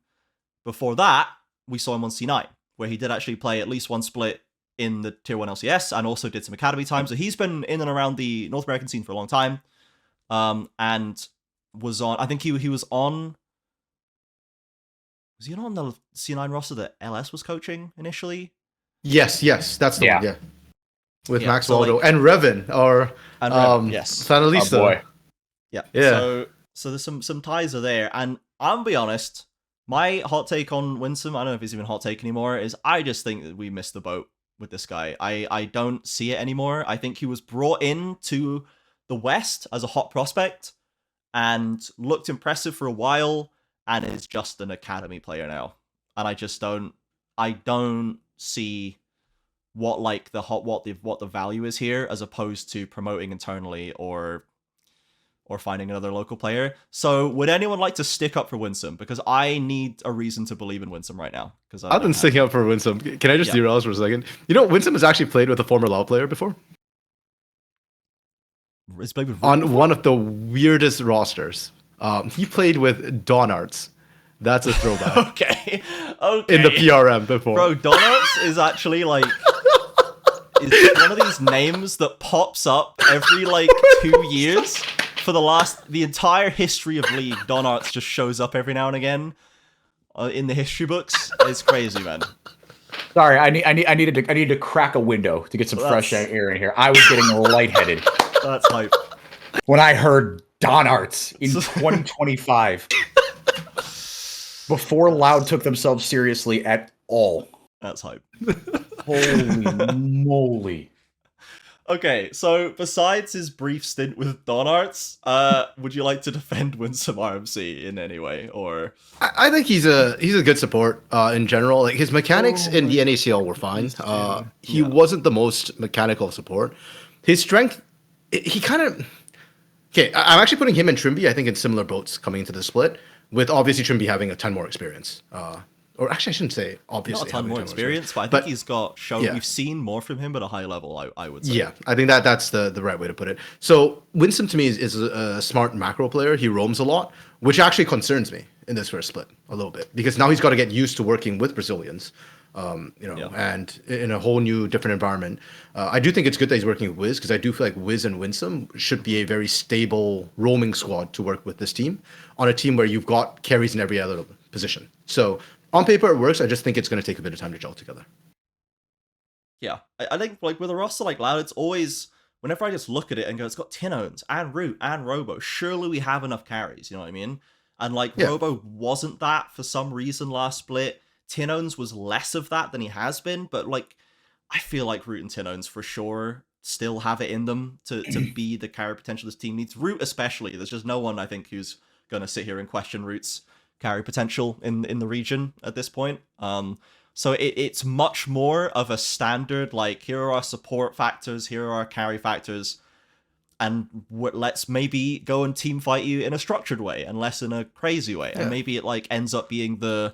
before that, we saw him on C9, where he did actually play at least one split in the Tier 1 LCS and also did some academy time. So he's been in and around the North American scene for a long time. And was on, I think he was on the C9 roster that LS was coaching initially? Yes, that's the one, yeah. With Max so Waldo like, and Revan, yes. Finalista. Oh boy. Yeah. So there's some ties are there, and I'll be honest, my hot take on Winsome, I don't know if it's even hot take anymore, is I just think that we missed the boat with this guy. I don't see it anymore. I think he was brought in to the West as a hot prospect and looked impressive for a while and is just an academy player now. And I don't see what like what the value is here as opposed to promoting internally or finding another local player. So would anyone like to stick up for Winsome? Because I need a reason to believe in Winsome right now. Because I've been sticking up for Winsome. Can I just derail us for a second? You know, Winsome has actually played with a former LoL player before. On one of the weirdest rosters. He played with Donarts. That's a throwback. Okay. In the PRM before. Bro, Donarts is actually like... is one of these names that pops up every like 2 years. For the entire history of League, Donarts just shows up every now and again in the history books. It's crazy, man. Sorry, I needed to crack a window to get some fresh air in here. I was getting lightheaded. That's hype. When I heard Donarts in 2025, before Loud took themselves seriously at all. That's hype. Holy moly. Okay, so besides his brief stint with Donarts, would you like to defend Winsome RMC in any way, or? I think he's a good support in general. Like his mechanics in the NACL were fine. He wasn't the most mechanical support. His strength, he kind of. Okay, I'm actually putting him and Trimby, I think, in similar boats coming into the split, with obviously Trimby having a ton more experience. Or actually, I shouldn't say obviously. Not a ton more experience, but I think he's got shown. Yeah. We've seen more from him at a high level, I would say. Yeah, I think that's the right way to put it. So Winsome to me is a smart macro player. He roams a lot, which actually concerns me in this first split a little bit because now he's got to get used to working with Brazilians, and in a whole new different environment. I do think it's good that he's working with Wiz because I do feel like Wiz and Winsome should be a very stable roaming squad to work with this team on a team where you've got carries in every other position. So. On paper, it works. I just think it's going to take a bit of time to gel together. Yeah. I think like with a roster like Loud, it's always, whenever I just look at it and go, it's got Tinones and Root and Robo. Surely we have enough carries, you know what I mean? And like Robo wasn't that for some reason last split. Tinones was less of that than he has been. But like, I feel like Root and Tinones for sure still have it in them to be the carry potential this team needs. Root especially. There's just no one, I think, who's going to sit here and question Root's carry potential in the region at this point. So it's much more of a standard, like, here are our support factors, here are our carry factors, and let's maybe go and team fight you in a structured way and less in a crazy way. And maybe it like ends up being the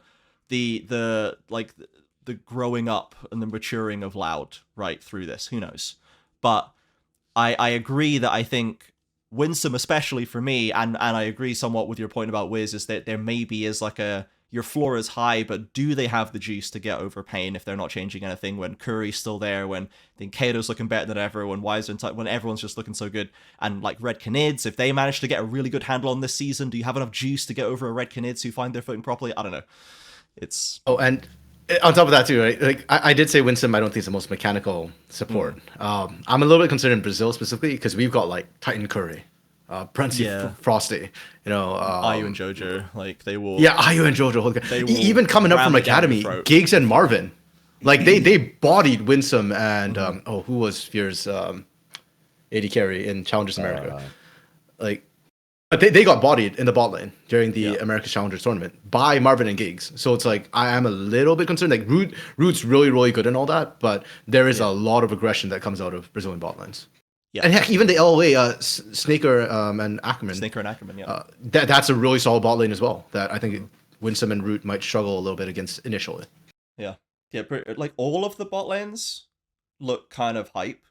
growing up and the maturing of Loud right through this. Who knows? But I agree that I think Winsome, especially for me, and I agree somewhat with your point about Wiz, is that there maybe is like your floor is high, but do they have the juice to get over Pain if they're not changing anything, when Curry's still there, when Kato's looking better than ever, when when everyone's just looking so good, and like Red Canids, if they manage to get a really good handle on this season, do you have enough juice to get over a Red Canids who find their footing properly? I don't know. It's... Oh, and on top of that too, right? Like I did say Winsome, I don't think is the most mechanical support. I'm a little bit concerned in Brazil specifically because we've got like Titan Curry, Prency Frosty, Ayu and Jojo, like they will. Yeah, Ayu and Jojo. Even coming up from Academy, Giggs and Marvin, like they bodied Winsome and who was Fear's AD carry in Challengers America, But they got bodied in the bot lane during the America Challengers tournament by Marvin and Giggs. So it's like I am a little bit concerned. Like Root's really, really good and all that, but there is a lot of aggression that comes out of Brazilian bot lanes. Yeah. And heck, even the LOA, Snaker and Ackerman. That's a really solid bot lane as well. That I think Winsome and Root might struggle a little bit against initially. Yeah. Like all of the bot lanes look kind of hype.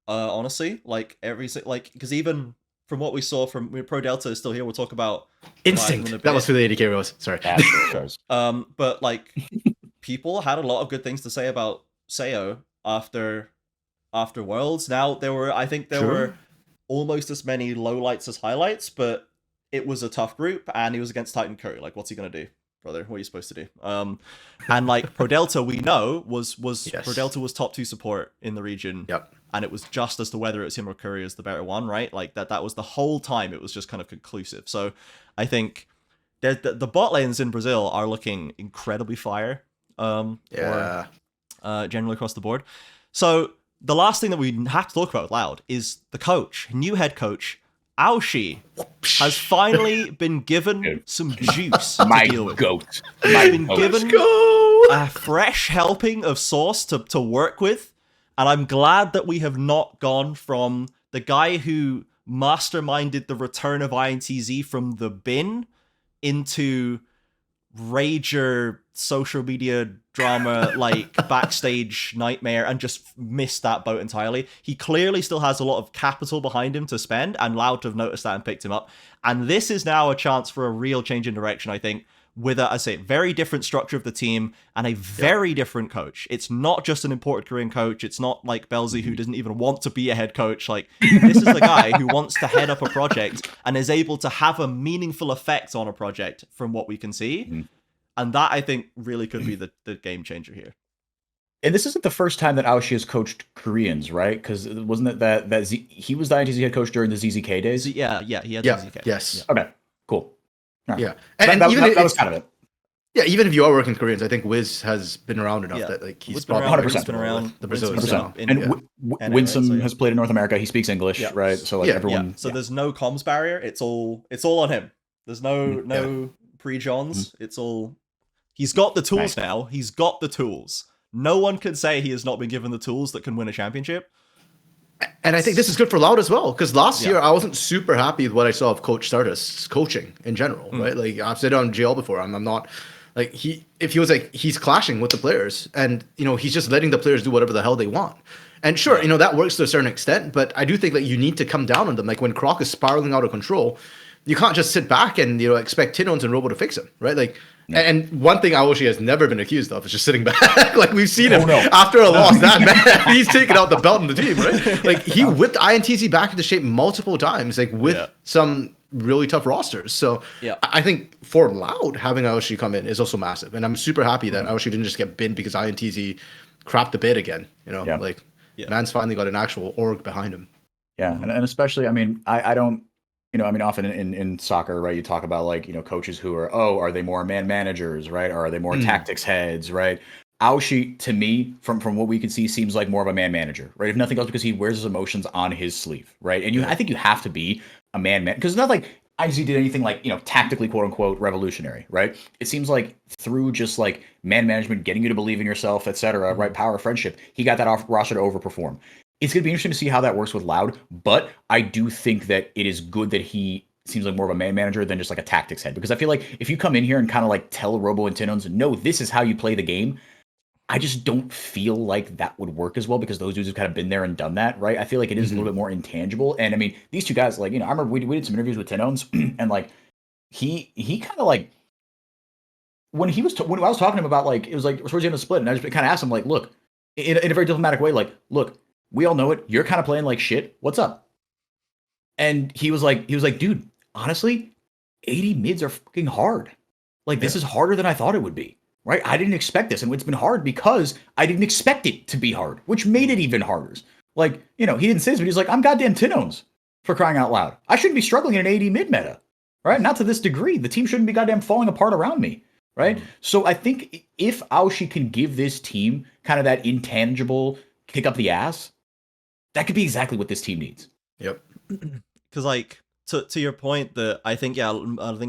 Honestly, because even from what we saw from Pro Delta is still here. We'll talk about Instinct. That was who the AD carry was. Sorry. But like people had a lot of good things to say about Sayo after Worlds. Now there were almost as many lowlights as highlights, but it was a tough group and he was against Titan Curry. Like, what's he gonna do, brother? What are you supposed to do? And like Pro Delta, we know was Pro Delta was top 2 support in the region. Yep. And it was just as to whether it's him or Curry as the better one, right? Like that was the whole time. It was just kind of conclusive. So I think the bot lanes in Brazil are looking incredibly fire. Generally across the board. So the last thing that we have to talk about loud is the coach, new head coach. Aoshi has finally been given some juice to deal with. He's been given a fresh helping of sauce to work with. And I'm glad that we have not gone from the guy who masterminded the return of INTZ from the bin into rager social media drama, like backstage nightmare, and just missed that boat entirely. He clearly still has a lot of capital behind him to spend, and Loud to have noticed that and picked him up. And this is now a chance for a real change in direction, I think, with a very different structure of the team and a very different coach. It's not just an imported Korean coach. It's not like Belzy, who doesn't even want to be a head coach. Like, this is the guy who wants to head up a project and is able to have a meaningful effect on a project from what we can see. And that, I think, really could be the game changer here. And this isn't the first time that Aoshi has coached Koreans, right? Because wasn't it that he was the INTZ head coach during the ZZK days? He had ZZK. Yes. Yeah. Okay, cool. Right. Yeah, and that was kind of it. Yeah, even if you are working Koreans, I think Wiz has been around enough that like he's probably 100% been around the Brazilians. And Winsome has played in North America. He speaks English, right? So like everyone. Yeah. So there's no comms barrier. It's all on him. There's no pre-Johns. It's all. He's got the tools now. He's got the tools. No one can say he has not been given the tools that can win a championship. And I think this is good for Loud as well, because last year I wasn't super happy with what I saw of Coach Stardust's coaching in general, right? Like I've said on GL before, I'm not like he's clashing with the players, and he's just letting the players do whatever the hell they want. And sure, that works to a certain extent, but I do think that you need to come down on them. Like when Croc is spiraling out of control, you can't just sit back and expect Tinones and Robo to fix him, right? Like. And one thing Aoshi has never been accused of is just sitting back. Like we've seen him after a loss. That man, he's taken out the belt in the team, right? Like he whipped INTZ back into shape multiple times, like with some really tough rosters. So I think for Loud, having Aoshi come in is also massive. And I'm super happy that Aoshi didn't just get binned because INTZ crapped the bid again. Man's finally got an actual org behind him. Yeah, and especially, I mean, I don't. Often in soccer, right, you talk about like, coaches who are they more man managers, right? Or are they more tactics heads, right? Aoshi, to me, from what we can see, seems like more of a man manager, right? If nothing else, because he wears his emotions on his sleeve, right? And I think you have to be a man, because it's not like IZ did anything like, tactically, quote unquote, revolutionary, right? It seems like through just like man management, getting you to believe in yourself, etc., right? Power of friendship, he got that roster to overperform. It's going to be interesting to see how that works with Loud, but I do think that it is good that he seems like more of a man manager than just like a tactics head, because I feel like if you come in here and kind of like tell Robo and Tinones, no, this is how you play the game, I just don't feel like that would work as well because those dudes have kind of been there and done that, right? I feel like it is a little bit more intangible. And I mean, these two guys, like, you know, I remember we did some interviews with Tinones and like he kind of like when I was talking to him about like it was like towards the end of the split, and I just kind of asked him like, look, in a very diplomatic way, like, look, we all know it. You're kind of playing like shit. What's up? And he was like, dude, honestly, 80 mids are fucking hard. Like this is harder than I thought it would be. Right? I didn't expect this. And it's been hard because I didn't expect it to be hard, which made it even harder. Like, you know, he didn't say this, but he's like, I'm goddamn Tinones for crying out loud. I shouldn't be struggling in an AD mid meta, right? Not to this degree. The team shouldn't be goddamn falling apart around me, right? So I think if Aoshi can give this team kind of that intangible kick up the ass, that could be exactly what this team needs. Yep. Because, like, to your point, that I think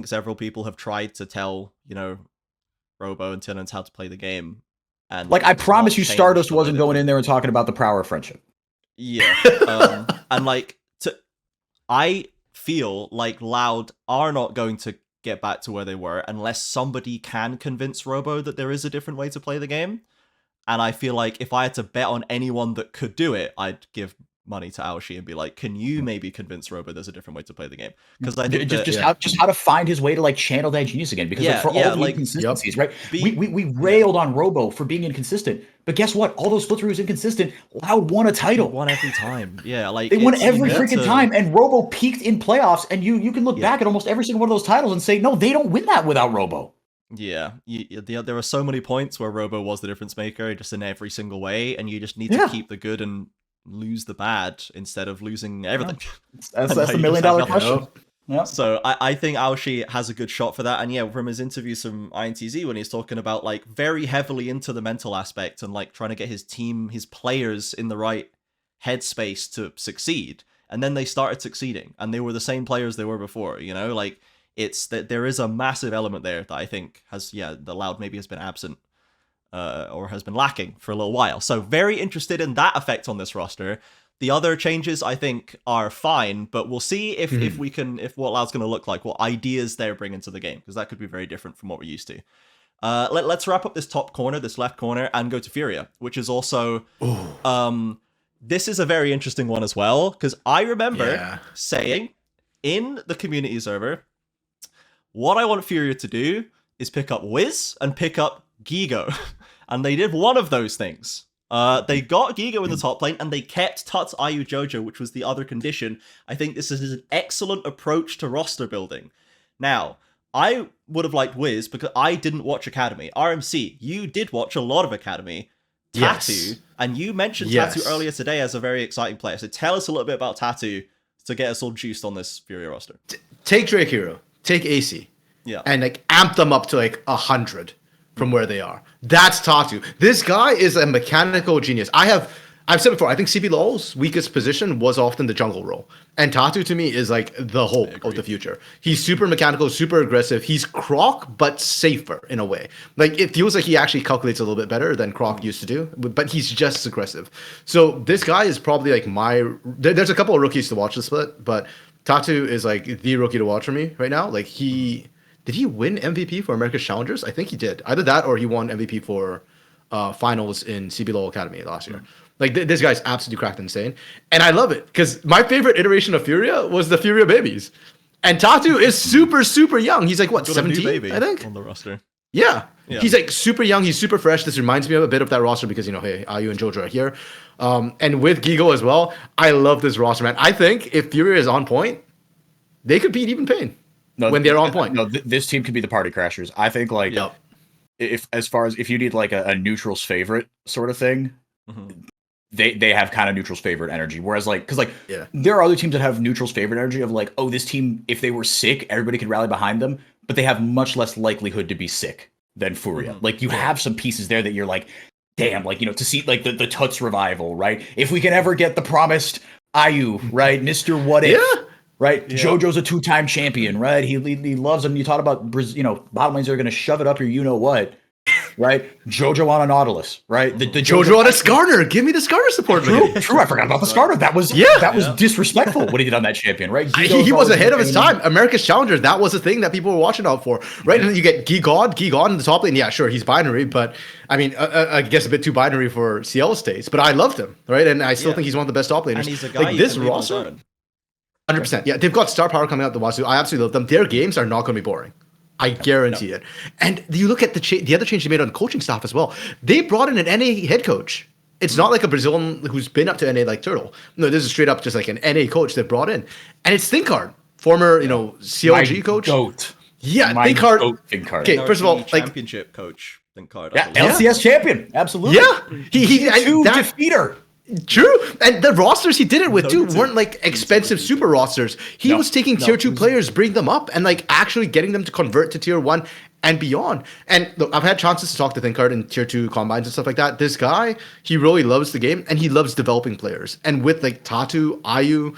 several people have tried to tell, you know, Robo and Tinones how to play the game. And like, I promise you, Stardust wasn't going in there and talking about the power of friendship. Yeah. And like, I feel like Loud are not going to get back to where they were unless somebody can convince Robo that there is a different way to play the game. And I feel like if I had to bet on anyone that could do it, I'd give money to Aoshi and be like, can you maybe convince Robo there's a different way to play the game? Because I think how to find his way to like channel that genius again. Because like, for all the inconsistencies, right? We railed on Robo for being inconsistent, but guess what? All those splits where he was inconsistent, Loud won a title. He won every time. Yeah, like they won every freaking time, and Robo peaked in playoffs. And you can look back at almost every single one of those titles and say, no, they don't win that without Robo. Yeah, there are so many points where Robo was the difference maker, just in every single way, and you just need to keep the good and lose the bad instead of losing everything. That's the $1 million question. Yeah. So I think Aoshi has a good shot for that. And yeah, from his interviews from INTZ when he's talking about like very heavily into the mental aspect and like trying to get his team, his players in the right headspace to succeed. And then they started succeeding and they were the same players they were before, you know, like it's that there is a massive element there that I think has, the Loud maybe has been absent. Or has been lacking for a little while. So very interested in that effect on this roster. The other changes I think are fine, but we'll see if what Loud's going to look like, what ideas they're bringing to the game, because that could be very different from what we're used to. Let's wrap up this top corner, this left corner, and go to FURIA, which is also this is a very interesting one as well, because I remember saying in the community server, what I want FURIA to do is pick up Wiz and pick up Gigo. And they did one of those things. They got Gigo in the top lane, and they kept Tuts, Ayu, Jojo, which was the other condition. I think this is an excellent approach to roster building. Now, I would have liked Wiz because I didn't watch Academy. RMC, you did watch a lot of Academy. Tattoo, and you mentioned Tattoo earlier today as a very exciting player. So tell us a little bit about Tattoo to get us all juiced on this FURIA roster. Take Drake Hero, take AC, and like amp them up to like 100. From where they are. That's Tattoo. This guy is a mechanical genius. I've said before, I think CBLOL's weakest position was often the jungle role. And Tattoo to me is like the hope of the future. He's super mechanical, super aggressive. He's Croc, but safer in a way. Like it feels like he actually calculates a little bit better than Croc used to do, but he's just as aggressive. So this guy is probably like there's a couple of rookies to watch the split, but Tattoo is like the rookie to watch for me right now. Like did he win MVP for America's Challengers? I think he did. Either that or he won MVP for finals in CBLOL Academy last year. Like this guy's absolutely cracked insane. And I love it because my favorite iteration of FURIA was the FURIA babies. And Tattoo is super, super young. He's like, what, 17, I think? On the roster. Yeah. He's like super young. He's super fresh. This reminds me of a bit of that roster because, you know, hey, Ayu and Jojo are here. And with Gigo as well, I love this roster, man. I think if FURIA is on point, they could beat even Pain. When they're on point. No, this team could be the party crashers. I think like if you need like a neutral's favorite sort of thing, they have kind of neutral's favorite energy. Whereas because there are other teams that have neutral's favorite energy of like, oh, this team, if they were sick, everybody could rally behind them, but they have much less likelihood to be sick than FURIA. Like you have some pieces there that you're like, damn, like, you know, to see like the Tuts revival, right? If we can ever get the promised Ayu, right? Mr. What If. Right, Jojo's a 2-time champion, right? He loves him. You talk about, you know, bottom lanes are going to shove it up your, you know what, right? Jojo on a Nautilus, right? The Jojo on a Skarner. Give me the Skarner support. True. I forgot about the Skarner. That was disrespectful what he did on that champion, right? He was ahead of his time. America's Challenger, that was the thing that people were watching out for, right? And then you get Gigon in the top lane. Yeah, sure, he's binary, but I mean, I guess a bit too binary for CL states, but I loved him, right? And I still think he's one of the best top laners. And he's a guy like this roster. 100%. Yeah, they've got star power coming out the wazoo. I absolutely love them. Their games are not going to be boring. I guarantee it. And you look at the other change they made on coaching staff as well. They brought in an NA head coach. It's not like a Brazilian who's been up to NA like Turtle. No, this is straight up just like an NA coach they brought in. And it's Thinkard, former, CLG coach. Goat. Yeah, Thinkard. Okay, first of all, championship coach, Thinkard. Yeah, LCS champion. Absolutely. Yeah. He defeater. True. And the rosters he did it with, too, weren't like expensive super rosters. He was taking tier 2 players, bring them up, and like actually getting them to convert to tier 1 and beyond. And look, I've had chances to talk to Thinkard in tier 2 combines and stuff like that. This guy, he really loves the game and he loves developing players. And with like Tatu, Ayu,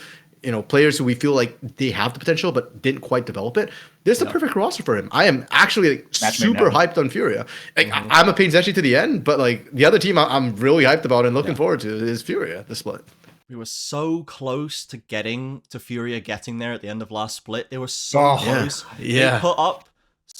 players who we feel like they have the potential but didn't quite develop it, there's the perfect roster for him. I am actually super hyped on FURIA. Like, I'm a Pain Zenshi to the end, but like the other team I'm really hyped about and looking forward to is FURIA, the split. We were so close to getting to FURIA getting there at the end of last split. They were so close. Yeah. They put up.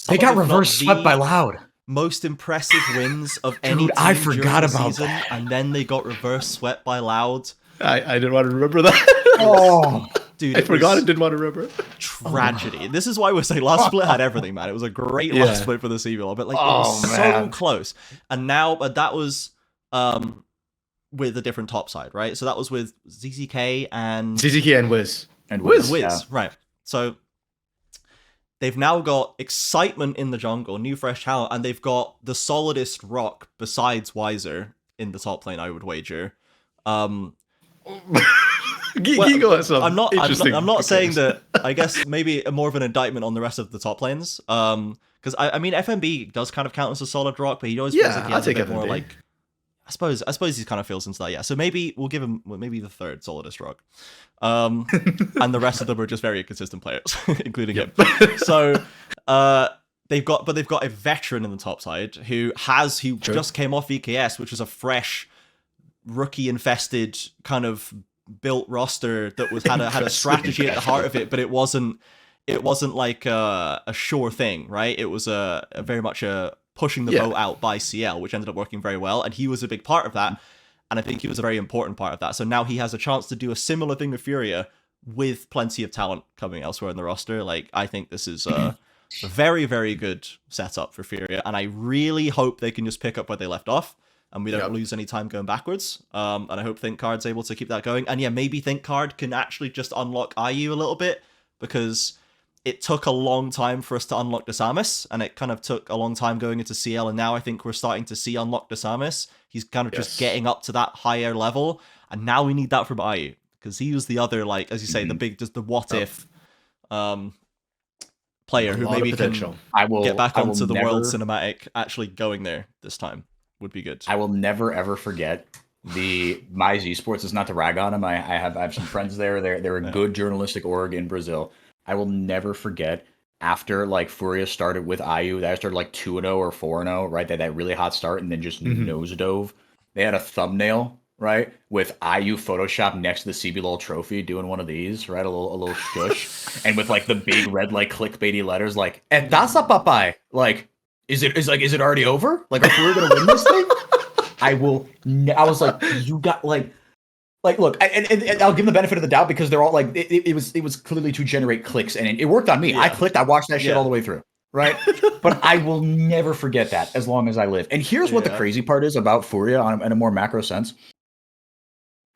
They got reverse swept by Loud. Most impressive wins of any team I forgot during the about season, that. And then they got reverse swept by Loud. I didn't want to remember that. Dude, I forgot and didn't want to remember. Tragedy. This is why we say last split had everything, man. It was a great last split for the CBL, but like it was so close. And now, but that was with a different top side, right? So that was with ZZK and Wiz. And Wiz, right. So they've now got excitement in the jungle, new fresh talent, and they've got the solidest rock besides Weiser in the top lane, I would wager. Gigo has some I'm not interesting saying that. I guess maybe more of an indictment on the rest of the top lanes. Because I mean FMB does kind of count as a solid rock, but he always feels like he has a bit more like. I suppose he kind of feels into that. Yeah, so maybe we'll give him maybe the third solidest rock, and the rest of them are just very inconsistent players, including him. So they've got a veteran in the top side who just came off EKS, which was a fresh rookie infested kind of built roster that had a strategy at the heart of it, but it wasn't like a sure thing, right? It was a very much a pushing the boat out by CL, which ended up working very well, and he was a big part of that, and I think he was a very important part of that. So now he has a chance to do a similar thing with FURIA with plenty of talent coming elsewhere in the roster. Like, I think this is a very, very good setup for FURIA, and I really hope they can just pick up where they left off and we don't lose any time going backwards. And I hope Thinkard's able to keep that going. And yeah, maybe Thinkard can actually just unlock IU a little bit, because it took a long time for us to unlock Desamis, and it kind of took a long time going into CL, and now I think we're starting to see unlock Desamis. He's kind of just getting up to that higher level, and now we need that from IU, because he was the other, like, as you say, the what if player who maybe can get back onto the World Cinematic actually going there this time. Would be good. I will never ever forget my Z Sports is not to rag on them. I have some friends there. They're a good journalistic org in Brazil. I will never forget after like FURIA started with IU, that started like 2-0 or 4-0, right? That really hot start and then just nose dove. They had a thumbnail, right, with IU Photoshop next to the CBLOL trophy doing one of these, right? A little shush. And with like the big red like clickbaity letters like "Dasa papai." Like Is it already over? Like, are we gonna win this thing? I was like, you got like, look, and I'll give them the benefit of the doubt because they're all like, it was clearly to generate clicks, and it worked on me. Yeah. I clicked, I watched that shit all the way through, right? But I will never forget that as long as I live. And here's what the crazy part is about FURIA in a more macro sense.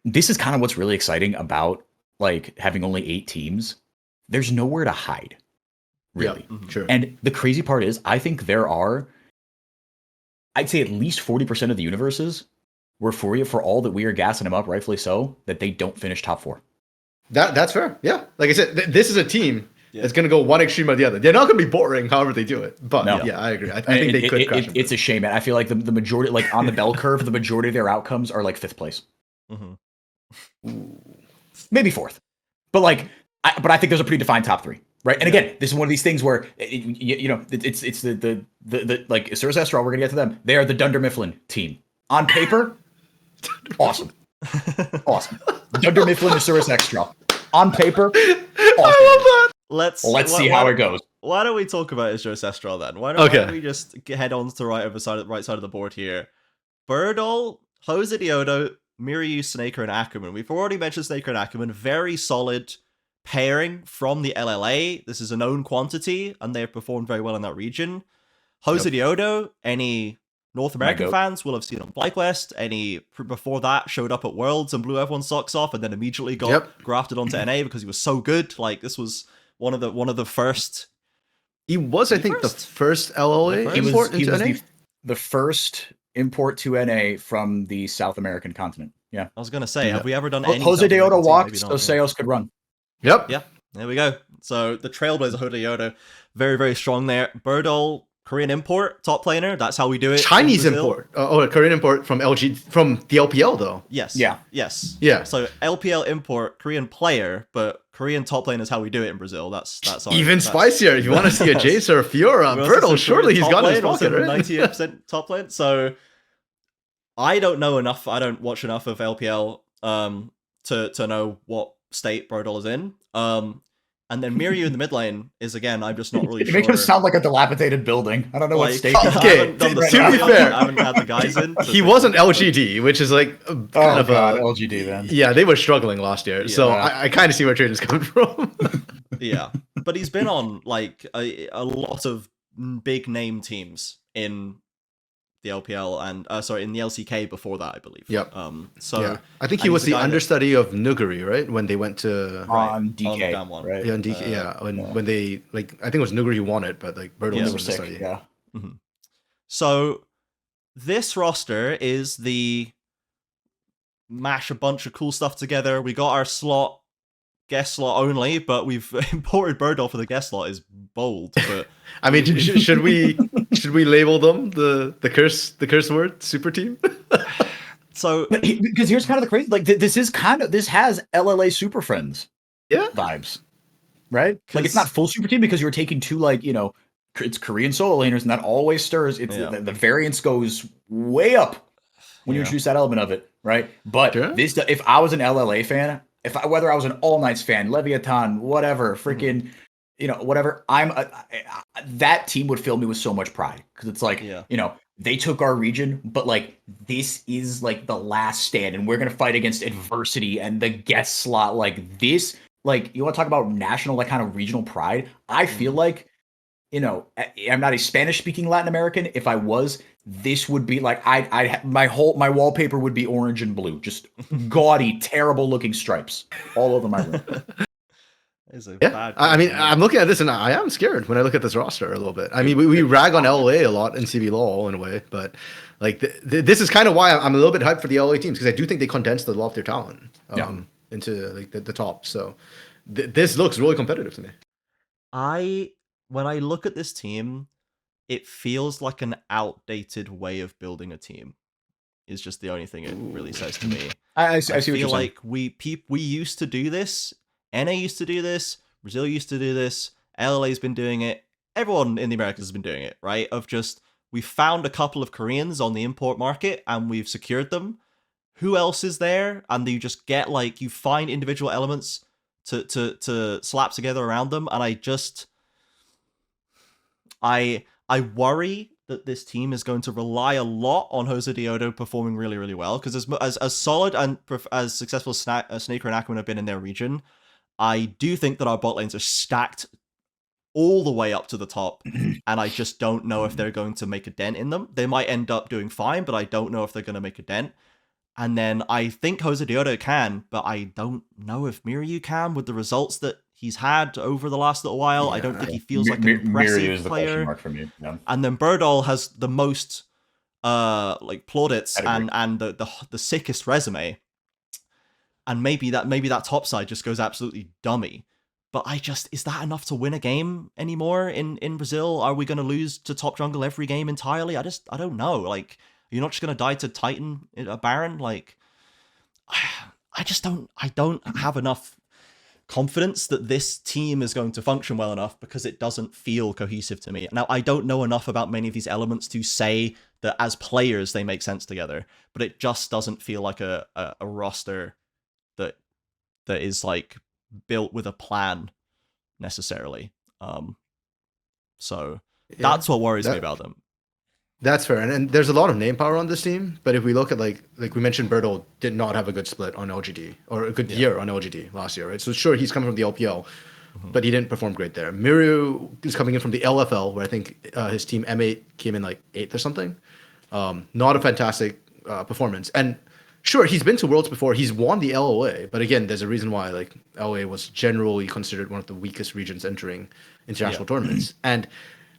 This is kind of what's really exciting about like having only 8 teams. There's nowhere to hide. Really. Yeah, sure. And the crazy part is, I think there are, I'd say at least 40% of the universes where FURIA, for all that we are gassing them up, rightfully so, that they don't finish top 4. That's fair. Yeah. Like I said, this is a team that's going to go one extreme or the other. They're not going to be boring however they do it. But yeah, I agree. I think they could crash it's a shame, man. I feel like the majority, like on the bell curve, the majority of their outcomes are like 5th place. Mm-hmm. Maybe 4th. But like, I think there's a pretty defined top 3. right? And again, this is one of these things where it's the like Isurus Estral. We're gonna get to them. They are the Dunder Mifflin team on paper. Awesome, awesome. Dunder Mifflin, Isurus Estral on paper. Awesome. Let's see how it goes. Why don't we talk about Isurus Estral then? Why don't we just head on to the right side of the board here? Birdall, Jose Diodo, Miryu, Snaker, and Ackerman. We've already mentioned Snaker and Ackerman. Very solid pairing from the LLA. This is a known quantity, and they've performed very well in that region. Jose Diodo, any North American fans will have seen on FlyQuest. Any before that showed up at Worlds and blew everyone's socks off, and then immediately got grafted onto NA because he was so good. Like, this was one of the first. He was, I think, the first LLA import into NA. The first import to NA from the South American continent. Yeah, I was gonna say, have we ever done any? Jose Diodo walked, so Seos could run. Yep. Yeah. There we go. So the Trailblazer Jose Diodo, very, very strong there. Birdall, Korean import, top laner. That's how we do it. Chinese import. Korean import from from the LPL though. Yes. Yeah. Yes. Yeah. So LPL import, Korean player, but Korean top lane is how we do it in Brazil. That's even spicier. If you want to see a Jace or a FURIA, Birdall, surely he's got his pocket, right? 98% top lane. So I don't know enough. I don't watch enough of LPL to know what state Birdall is in. And then Miryu in the mid lane is, again, I'm just not really sure. It makes him sound like a dilapidated building. I don't know what state. Okay, to be fair, I haven't had the guys in. He wasn't LGD, which is like kind of LGD then. Yeah, they were struggling last year, so I kind of see where Trajan's coming from. Yeah, but he's been on like a lot of big name teams in the LPL and in the LCK before that, I believe. Yep. I think he was the understudy of Nuguri, right? When they went to on DK, on right? Yeah, on DK. When they I think it was Nuguri who won it, but like Birdall was understudy. Yeah. Mm-hmm. So this roster is the mash a bunch of cool stuff together. We got our guest slot only, but we've imported Birdall for the guest slot is bold. But I mean, should we label them the curse word super team? So because here's kind of the crazy, like this has LLA Super Friends vibes, right? Like it's not full super team because you're taking two it's Korean solo laners, and that always stirs. It's the variance goes way up when you introduce that element of it, right? But if I was an LLA fan. Whether I was an All Knights fan, Leviatán, whatever, freaking, whatever, that team would fill me with so much pride because it's like, they took our region, but like this is like the last stand, and we're gonna fight against adversity and the guest slot like this. Like, you want to talk about national, like kind of regional pride? I feel like, I'm not a Spanish-speaking Latin American. If I was, this would be like my wallpaper would be orange and blue, just gaudy, terrible-looking stripes all over my room. I mean, I'm looking at this and I am scared when I look at this roster a little bit. I mean, we rag on LA a lot in CB LOL in a way, but like this is kind of why I'm a little bit hyped for the LA teams, because I do think they condensed a lot of their talent into like the top. So this looks really competitive to me. When I look at this team, it feels like an outdated way of building a team. Is just the only thing it really says to me. I see what you're feel saying. like we used to do this. NA used to do this. Brazil used to do this. LLA's been doing it. Everyone in the Americas has been doing it, right? Of just, we found a couple of Koreans on the import market and we've secured them. Who else is there? And you just get like, you find individual elements to slap together around them. And I worry that this team is going to rely a lot on Jose Diodo performing really, really well. Because as solid and as successful as Snaker and Ackerman have been in their region, I do think that our bot lanes are stacked all the way up to the top. And I just don't know if they're going to make a dent in them. They might end up doing fine, but I don't know if they're going to make a dent. And then I think Jose Diodo can, but I don't know if Miryu can with the results that he's had over the last little while. I don't think he feels like an impressive player. Mark for me. Yeah. And then Birdall has the most plaudits and the sickest resume. And maybe that top side just goes absolutely dummy. But is that enough to win a game anymore in Brazil? Are we going to lose to top jungle every game entirely? I don't know. Like, you're not just going to die to Titan, a Baron? Like, I don't have enough confidence that this team is going to function well enough because it doesn't feel cohesive to me. Now, I don't know enough about many of these elements to say that as players they make sense together, but it just doesn't feel like a roster that is like built with a plan necessarily. So that's what worries me about them. That's fair, and there's a lot of name power on this team. But if we look at like we mentioned, Bertel did not have a good split on LGD or a good year on LGD last year, right? So sure, he's coming from the LPL, but he didn't perform great there. Miru is coming in from the LFL, where I think his team M8 came in like 8th or something. Not a fantastic performance, and sure, he's been to Worlds before. He's won the LOA, but again, there's a reason why like LOA was generally considered one of the weakest regions entering international tournaments. And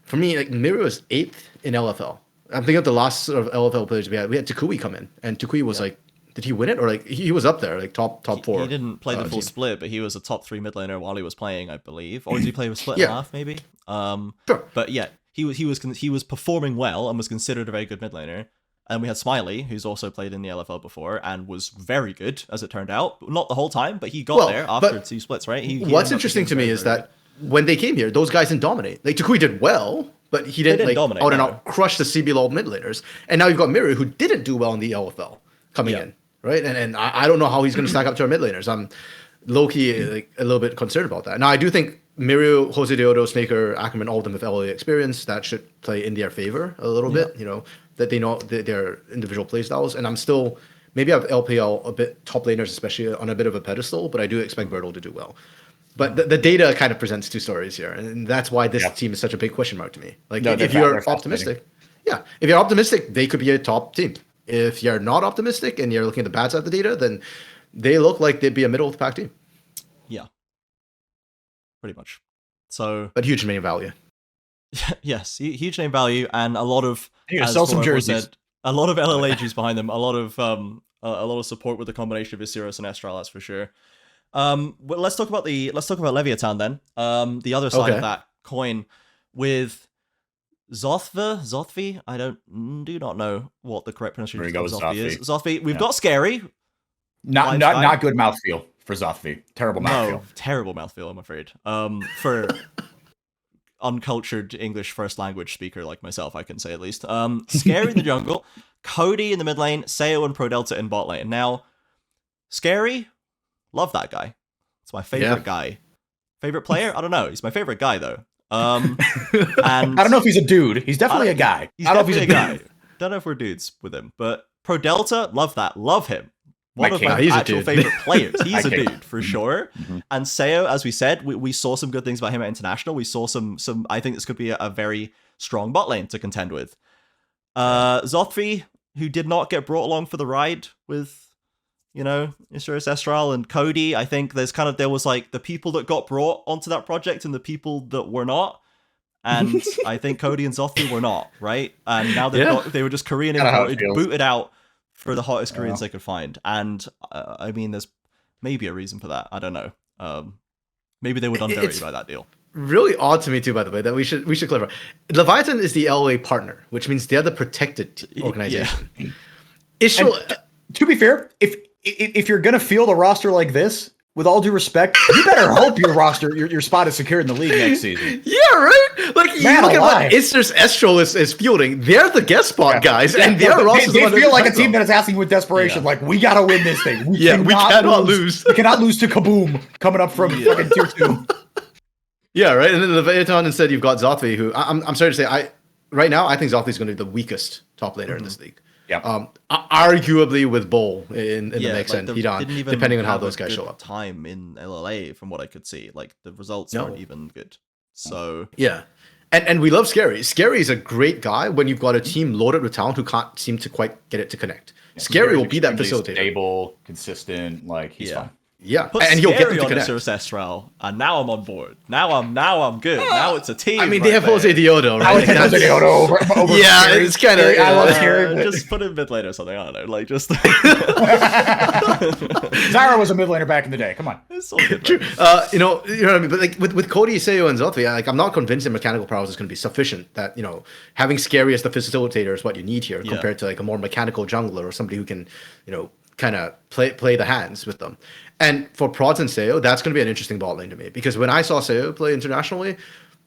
for me, like Miru is 8th in LFL. I'm thinking of the last sort of LFL players we had. We had Tukui come in, and Tukui was like, did he win it or like he was up there, like top 4? He didn't play the full split, but he was a top 3 mid laner while he was playing, I believe. Or did he play a split and a half, maybe? Sure. But yeah, he was performing well and was considered a very good mid laner. And we had Smiley, who's also played in the LFL before and was very good, as it turned out. Not the whole time, but he got there after 2 splits, right? He what's interesting to me is that when they came here, those guys didn't dominate. Like Tukui did well, but he didn't like dominate, out and out crush the CBLOL mid laners. And now you've got Miru, who didn't do well in the LFL coming in, right? And I don't know how he's going to stack up to our mid laners. I'm low-key like a little bit concerned about that. Now I do think Miru, Jose Deodo, Snaker, Ackerman, all of them with LA experience. That should play in their favor a little bit, you know, that they know their individual play styles. And I'm still, maybe I have LPL a bit, top laners especially, on a bit of a pedestal, but I do expect Bertel to do well. But the data kind of presents two stories here, and that's why this team is such a big question mark to me. Like, if you're optimistic, if you're optimistic, they could be a top team. If you're not optimistic and you're looking at the bad side of the data, then they look like they'd be a middle of the pack team. Yeah, pretty much. So, but huge name value. Yes, huge name value, and a lot of sell some jerseys. Said, a lot of LLAGs behind them. A lot of support with the combination of Isurus and Estral, that's for sure. Well, let's talk about Leviatán then. The other side of that coin with Zothvi. I do not know what the correct pronunciation of Zothvi is. Zothvi. We've got Scary. Not good mouthfeel for Zothvi. Terrible mouthfeel. No, terrible mouthfeel, I'm afraid. For uncultured English first language speaker like myself, I can say at least. Scary in the jungle, Cody in the mid lane, Sayo and Pro Delta in bot lane. Now, Scary. Love that guy. It's my favorite guy. Favorite player? I don't know. He's my favorite guy though. And I don't know if he's a dude. He's definitely a guy. He's definitely a guy. Don't know if we're dudes with him, but Pro Delta, love that. Love him. One of my actual favorite players. He's a dude for sure. And Sayo, as we said, we saw some good things about him at International. We saw some. I think this could be a very strong bot lane to contend with. Zothvi, who did not get brought along for the ride with, you know, Isurus, Estral, and Cody. I think there was like the people that got brought onto that project and the people that were not. And I think Cody and Zothvi were not, right? And now they were just Korean imported, booted out for the hottest Koreans they could find. And I mean, there's maybe a reason for that. I don't know. Maybe they were done dirty by that deal. Really odd to me too, by the way, that we should clarify. Leviatán is the LA partner, which means they're the protected organization. To be fair, if you're gonna field a roster like this, with all due respect, you better hope your roster, your spot is secure in the league next season. Yeah, right. Like you look at what Isurus Estral is fielding. They're the guest spot guys, and their roster. They feel like a team that is asking with desperation. Like we gotta win this thing. We cannot lose. We cannot lose to Kaboom coming up from fucking tier 2. Yeah, right. And then the Leviatán instead, you've got Zothvi, who I'm sorry to say, right now I think Zothvi is going to be the weakest top laner in this league. Yeah. Arguably with Bull in the mix like and Hedon, depending on how those guys show up. Time in LLA, from what I could see, like the results aren't even good. So yeah, and we love Scary. Scary is a great guy when you've got a team loaded with talent who can't seem to quite get it to connect. Scary will be that facilitator. Stable, consistent, like he's fine. Yeah, put and he'll get them to connect. Isurus Estral, and now I'm on board. Now I'm good. Now it's a team. I mean, they have Jose Deodo, right? Jose Deodo over Scary. It's kind of. I love Scary. Just put him mid laner or something. I don't know. Like just. Zyra was a mid laner back in the day. Come on. It's all good. You know what I mean. But like with Cody, Sayo, and Zothvi, like I'm not convinced that mechanical prowess is going to be sufficient. That having Scary as the facilitator is what you need here, compared to like a more mechanical jungler or somebody who can kind of play the hands with them. And for Prods and Seo, that's going to be an interesting bot lane to me, because when I saw Seo play internationally,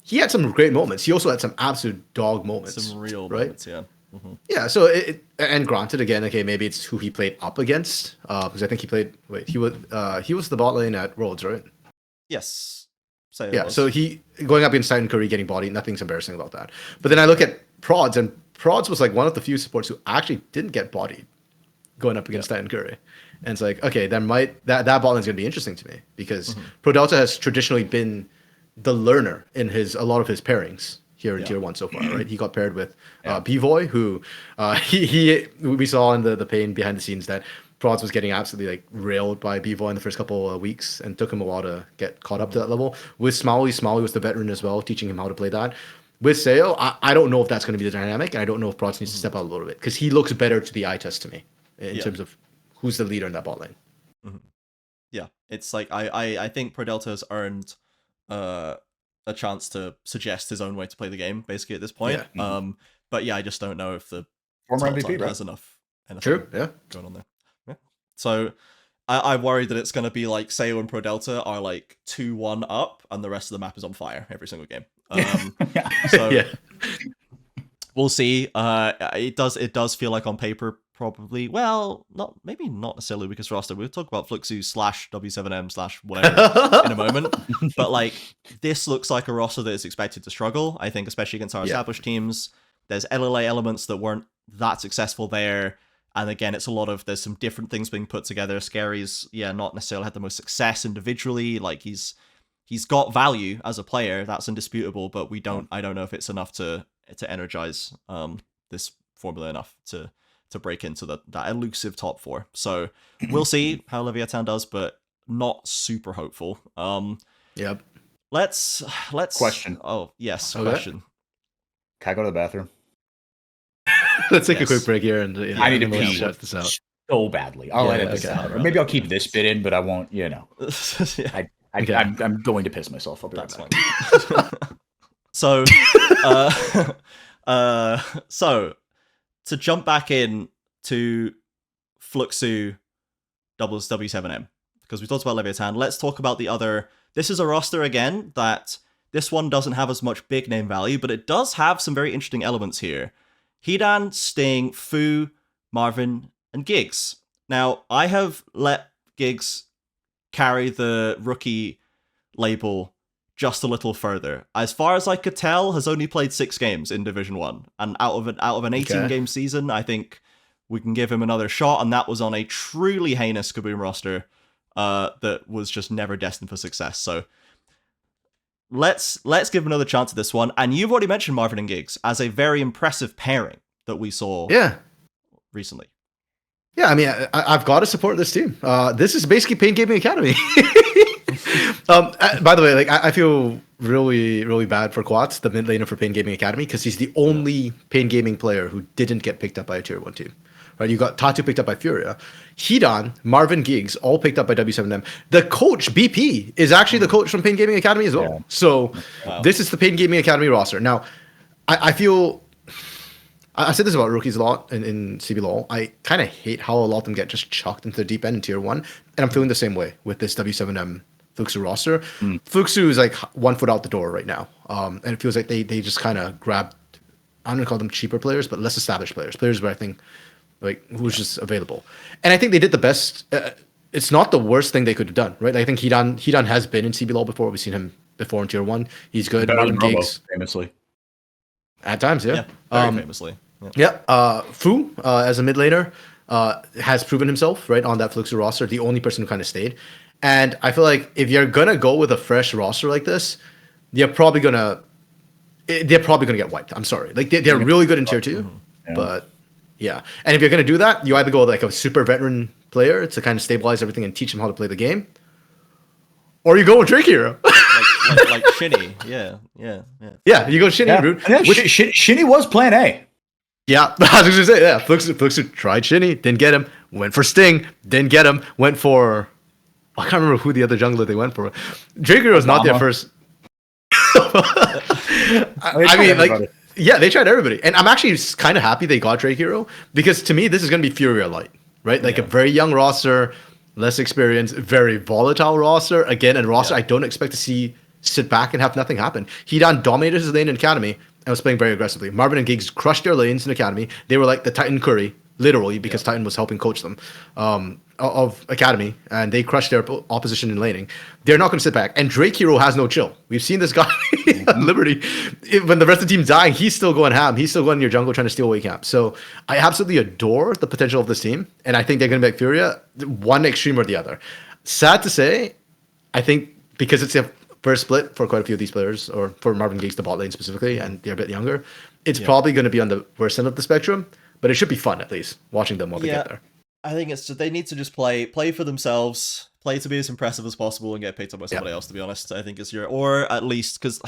he had some great moments. He also had some absolute dog moments. Some real right? moments, yeah. Mm-hmm. Yeah, so and granted, again, okay, maybe it's who he played up against, because I think he was the bot lane at Worlds, right? Yes. So he going up against Titan Curry, getting bodied, nothing's embarrassing about that. But then I look at Prods, and Prods was like one of the few supports who actually didn't get bodied going up against Titan Curry. And it's like, okay, that bot lane is going to be interesting to me, because Pro Delta has traditionally been the learner in a lot of his pairings here in Tier 1 so far, right? He got paired with B-Voy, who we saw in the pain behind the scenes that Prods was getting absolutely like railed by B-Voy in the first couple of weeks, and took him a while to get caught up to that level. With Smalley was the veteran as well, teaching him how to play that. With Seo, I don't know if that's going to be the dynamic, and I don't know if Prods needs to step out a little bit, because he looks better to the eye test to me in terms of who's the leader in that bot lane. Yeah, it's like I think Pro Delta has earned a chance to suggest his own way to play the game, basically, at this point. But yeah, I just don't know if the former top MVP side right? has enough True, yeah. going on there. Yeah. So I'm worried that it's going to be like Seo and Pro Delta are like 2-1 up, and the rest of the map is on fire every single game. So we'll see. It does feel like on paper, probably, well, maybe not necessarily because roster. We'll talk about Fluxo / W7M / whatever in a moment. But like, this looks like a roster that is expected to struggle, I think, especially against our established teams. There's LLA elements that weren't that successful there. And again, it's there's some different things being put together. Scary's, not necessarily had the most success individually. Like, he's got value as a player, that's indisputable, but I don't know if it's enough to energize this formula enough to break into that elusive top 4. So we'll see how Leviatán does, but not super hopeful. Yep. Let's Question. Oh yes, okay. question. Can I go to the bathroom? Let's take a quick break here, and I need to pee shut this out so badly. I'll edit this out, or maybe I'll keep this bit in, but I won't. I'm going to piss myself. I'll be right back. So, so to jump back in to Fluxo doubles W7M, because we talked about Leviatán, let's talk about the other. This is a roster again that this one doesn't have as much big name value, but it does have some very interesting elements here. Hidan, Sting, Fu, Marvin, and Giggs. Now, I have let Giggs carry the rookie label just a little further. As far as I could tell, has only played 6 games in Division 1. And out of an 18-game season, I think we can give him another shot, and that was on a truly heinous Kaboom roster that was just never destined for success. So let's give him another chance at this one. And you've already mentioned Marvin and Giggs as a very impressive pairing that we saw recently. Yeah, I mean, I've got to support this team. This is basically Pain Gaming Academy. By the way, like I feel really, really bad for Quats, the mid laner for Pain Gaming Academy, because he's the only Pain Gaming player who didn't get picked up by a Tier 1 team. Right, you got Tatu picked up by FURIA, Hidan, Marvin, Giggs, all picked up by W7M. The coach, BP, is actually the coach from Pain Gaming Academy as well. Yeah. So this is the Pain Gaming Academy roster. Now, I feel, I said this about rookies a lot in CBLOL. I kind of hate how a lot of them get just chucked into the deep end in Tier 1. And I'm feeling the same way with this W7M Fluxo roster. Fluxo is like 1 foot out the door right now. And it feels like they just kind of grabbed, I'm going to call them cheaper players, but less established players. Players where I think, like, who's just available. And I think they did the best. It's not the worst thing they could have done, right? I think Hidan has been in CBLOL before. We've seen him before in Tier 1. He's good. Marvin Giggs, famously. At times, yeah. Very famously. Fu, as a mid laner, has proven himself, right, on that Fluxo roster, the only person who kind of stayed. And I feel like if you're going to go with a fresh roster like this, they're probably going to get wiped. I'm sorry. Like, they're really good in Tier 2, but... yeah, and if you're going to do that, you either go with like a super veteran player to kind of stabilize everything and teach him how to play the game, or you go with Drake Hero. like Shinny. Yeah, you go Shinny route. Yeah, Shinny was plan A. Yeah, I was going to say, yeah, Fluxo tried Shinny, didn't get him, went for Sting, didn't get him, went for, I can't remember who the other jungler they went for. Drake Hero was not their first. I mean, like... yeah, they tried everybody. And I'm actually kind of happy they got Drake Hero, because to me, this is going to be FURIA Light. right? Like a very young roster, less experienced, very volatile roster. Again, a roster I don't expect to see sit back and have nothing happen. Hedan dominated his lane in Academy and was playing very aggressively. Marvin and Giggs crushed their lanes in Academy. They were like the Titan Curry, literally, because Titan was helping coach them of Academy, and they crushed their opposition in laning. They're not going to sit back. And Drake Hero has no chill. We've seen this guy on Liberty. When the rest of the team's dying, he's still going ham. He's still going in your jungle trying to steal away camp. So I absolutely adore the potential of this team, and I think they're going to make FURIA one extreme or the other. Sad to say, I think because it's a first split for quite a few of these players, or for Marvin Giggs, the bot lane specifically, and they're a bit younger, it's probably going to be on the worst end of the spectrum, but it should be fun at least, watching them while they get there. I think it's they need to just play for themselves, play to be as impressive as possible, and get picked up by somebody else. To be honest, I think or at least because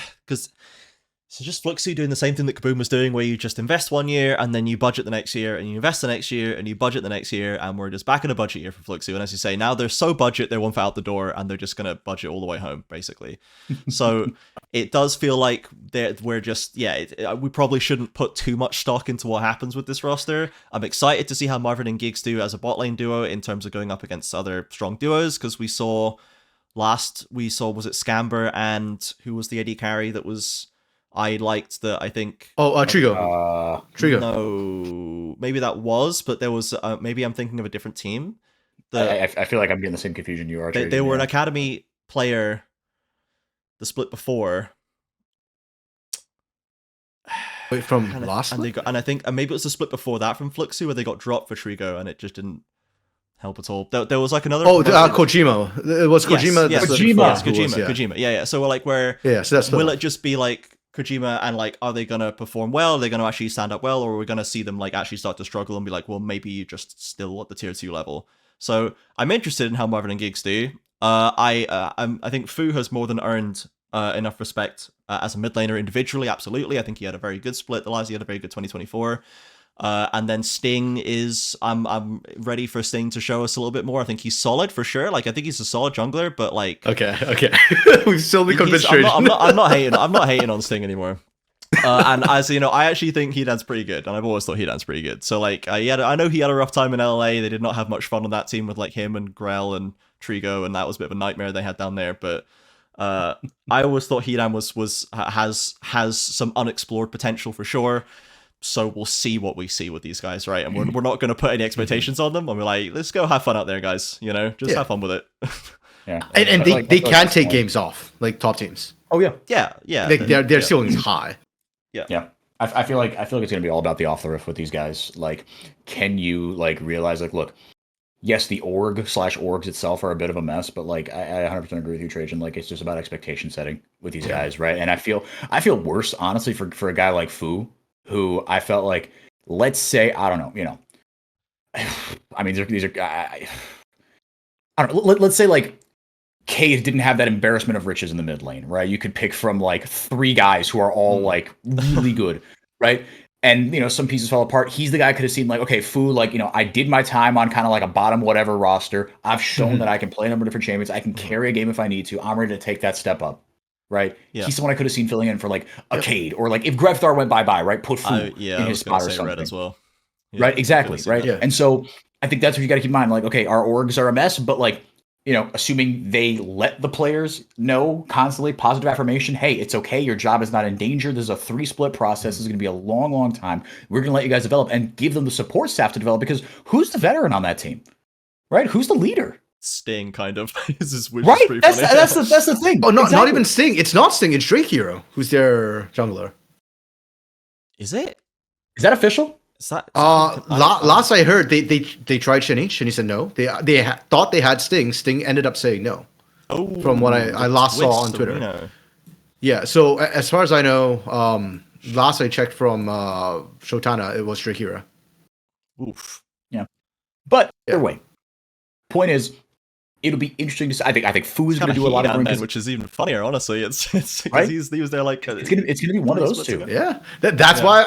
it's just Fluxo doing the same thing that Kaboom was doing, where you just invest 1 year and then you budget the next year, and you invest the next year and you budget the next year, and we're just back in a budget year for Fluxo. And as you say, now they're so budget, they're 1 foot out the door, and they're just gonna budget all the way home, basically. So it does feel like we're just we probably shouldn't put too much stock into what happens with this roster. I'm excited to see how Marvin and Giggs do as a bot lane duo in terms of going up against other strong duos, because was it Scamber and who was the AD carry that was. I liked that. I think. Trigo. Trigo. No, maybe that was, but there was. Maybe I'm thinking of a different team. I feel like I'm getting the same confusion you are. They were an Academy player. The split before. Wait, from last. And I think maybe it was the split before that from Fluxo where they got dropped for Trigo, and it just didn't help at all. There was like another. Kojima. It was Kojima. Yes, Kojima. Yeah. So like where. Yeah. So that's. Will it just be like Kojima and like, are they gonna perform well? Are they gonna actually stand up well, or are we gonna see them like actually start to struggle and be like, well, maybe you're just still at the tier 2 level? So I'm interested in how Marvin and Giggs do. I think Fu has more than earned enough respect as a mid laner individually. Absolutely, I think he had a very good split. The last he had a very good 2024. And then Sting is, I'm ready for Sting to show us a little bit more. I think he's solid for sure. Like I think he's a solid jungler, but like okay, we've still been convinced. I'm not hating on Sting anymore. And as you know, I actually think Hedan's pretty good, and I've always thought Hedan's pretty good. So like, I know he had a rough time in LA. They did not have much fun on that team with like him and Grell and Trigo, and that was a bit of a nightmare they had down there. But I always thought Hedan has some unexplored potential for sure. So we'll see what we see with these guys, right? And we're not going to put any expectations on them. And we're like, let's go have fun out there, guys. You know, just have fun with it. Yeah, and they can take games off, like top teams. Oh yeah, yeah. Their ceiling's high. Yeah. I feel like it's gonna be all about the off the roof with these guys. Like, can you like realize like, look, yes, the orgs itself are a bit of a mess, but like I 100% agree with you, Trajan. Like it's just about expectation setting with these guys, right? And I feel worse honestly for a guy like Fu, who I felt like, let's say, I don't know, you know, I mean, these are I don't know. Let's say like Cade didn't have that embarrassment of riches in the mid lane, right? You could pick from like 3 guys who are all like really good, right? And, you know, some pieces fell apart. He's the guy could have seen like, okay, Fu, like, you know, I did my time on kind of like a bottom whatever roster. I've shown that I can play a number of different champions. I can carry a game if I need to. I'm ready to take that step up, right? Yeah. He's someone I could have seen filling in for like a Cade, or like if Grevthar went bye-bye, right? Put Fu in his spot or something. Red as well. Yeah, right, exactly, right? Yeah. And so I think that's what you got to keep in mind. Like, okay, our orgs are a mess, but like, you know, assuming they let the players know constantly positive affirmation, hey, it's okay. Your job is not in danger. There's a 3-split process. This is going to be a long, long time. We're going to let you guys develop and give them the support staff to develop, because who's the veteran on that team, right? Who's the leader? Sting, kind of. Right? That's the thing. Oh, not even Sting. It's not Sting. It's Drake Hero, who's their jungler. Is it? Is that official? Last I heard, they tried Shinny. Shinny said no. They thought they had Sting. Sting ended up saying no. Oh, from what I last saw on Twitter. You know. Yeah. So as far as I know, last I checked from Shotana, it was Drake Hero. Oof. Yeah. But either way, point is, it'll be interesting to see. I think Fu is going to do a lot of things, which is even funnier. Honestly, it's right? he was there like it's gonna be one of those two. Yeah, that's why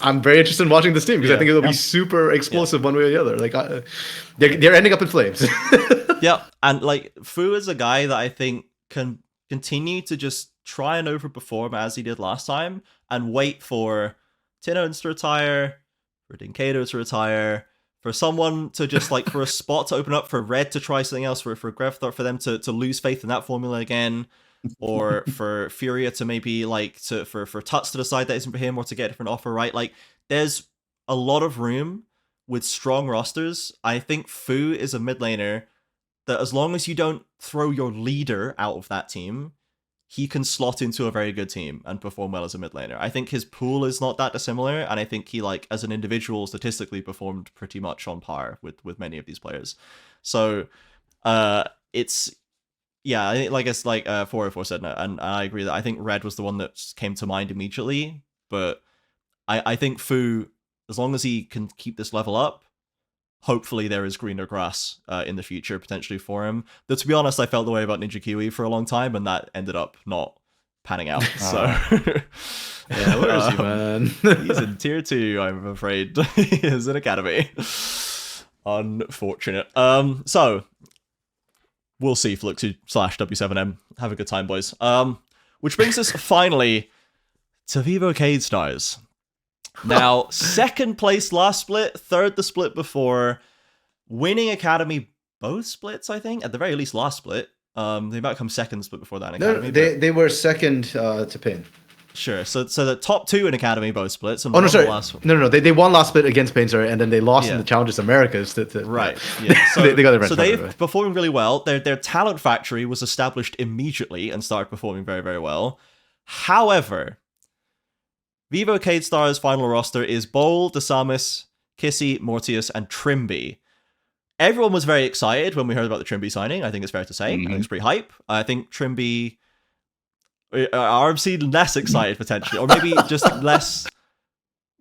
I'm very interested in watching this team, because I think it'll be super explosive one way or the other. Like they're ending up in flames. Yeah, and like Fu is a guy that I think can continue to just try and overperform as he did last time, and wait for Tinones to retire, for Dinkato to retire, For someone to just like for a spot to open up for Red to try something else, for Grevthor for them to lose faith in that formula again, or for Furia to maybe like for Tuts to decide that isn't for him, or to get a different offer, right? Like there's a lot of room with strong rosters. I think Fu is a mid laner that as long as you don't throw your leader out of that team, he can slot into a very good team and perform well as a mid laner. I think his pool is not that dissimilar, and I think he, like, as an individual, statistically performed pretty much on par with many of these players. So, it's, yeah, I think, like it's like 404 said, and I agree that I think Red was the one that came to mind immediately, but I think Fu, as long as he can keep this level up, hopefully there is greener grass in the future potentially for him. Though to be honest, I felt the way about Ninja Kiwi for a long time, and that ended up not panning out. So yeah, where is he, man? He's in tier 2, I'm afraid. He is in academy. Unfortunate. So we'll see Fluxo / W7M. Have a good time, boys. Which brings us finally to Vivo Cade Stars. Now, second place last split, third the split before, winning Academy both splits, I think. At the very least, last split. They might come second split before that in Academy. No, they were second to Pain. Sure. So the top 2 in Academy both splits. And no, sorry. No. They won last split against Pain, sorry, and then they lost in the Challenges Americas. Right. Yeah. So they got their so they've performing really well. Their talent factory was established immediately and started performing very, very well. However, Vivo Cade Stars' final roster is Bowl, Desamis, Kissy, Mortius, and Trimby. Everyone was very excited when we heard about the Trimby signing. I think it's fair to say. I think it's pretty hype. I think Trimby... RMC less excited, potentially. Or maybe just less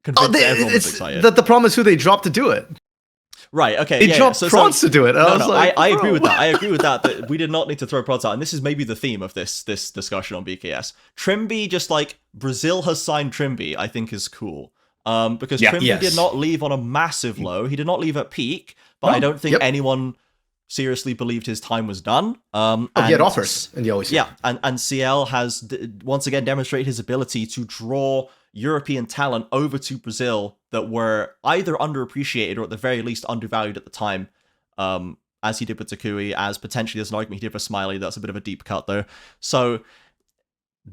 convinced that everyone was excited. The problem is who they dropped to do it. Right, okay. They dropped prods to do it. I agree with that. I agree with that we did not need to throw prods out. And this is maybe the theme of this discussion on BKS. Trimby, just like Brazil has signed Trimby, I think is cool. Because Trimby did not leave on a massive low. He did not leave at peak, but I don't think anyone seriously believed his time was done. He had offers, and you always and CL has once again demonstrated his ability to draw European talent over to Brazil that were either underappreciated or at the very least undervalued at the time, as he did with Takui, as potentially there's an argument he did for Smiley. That's a bit of a deep cut though. So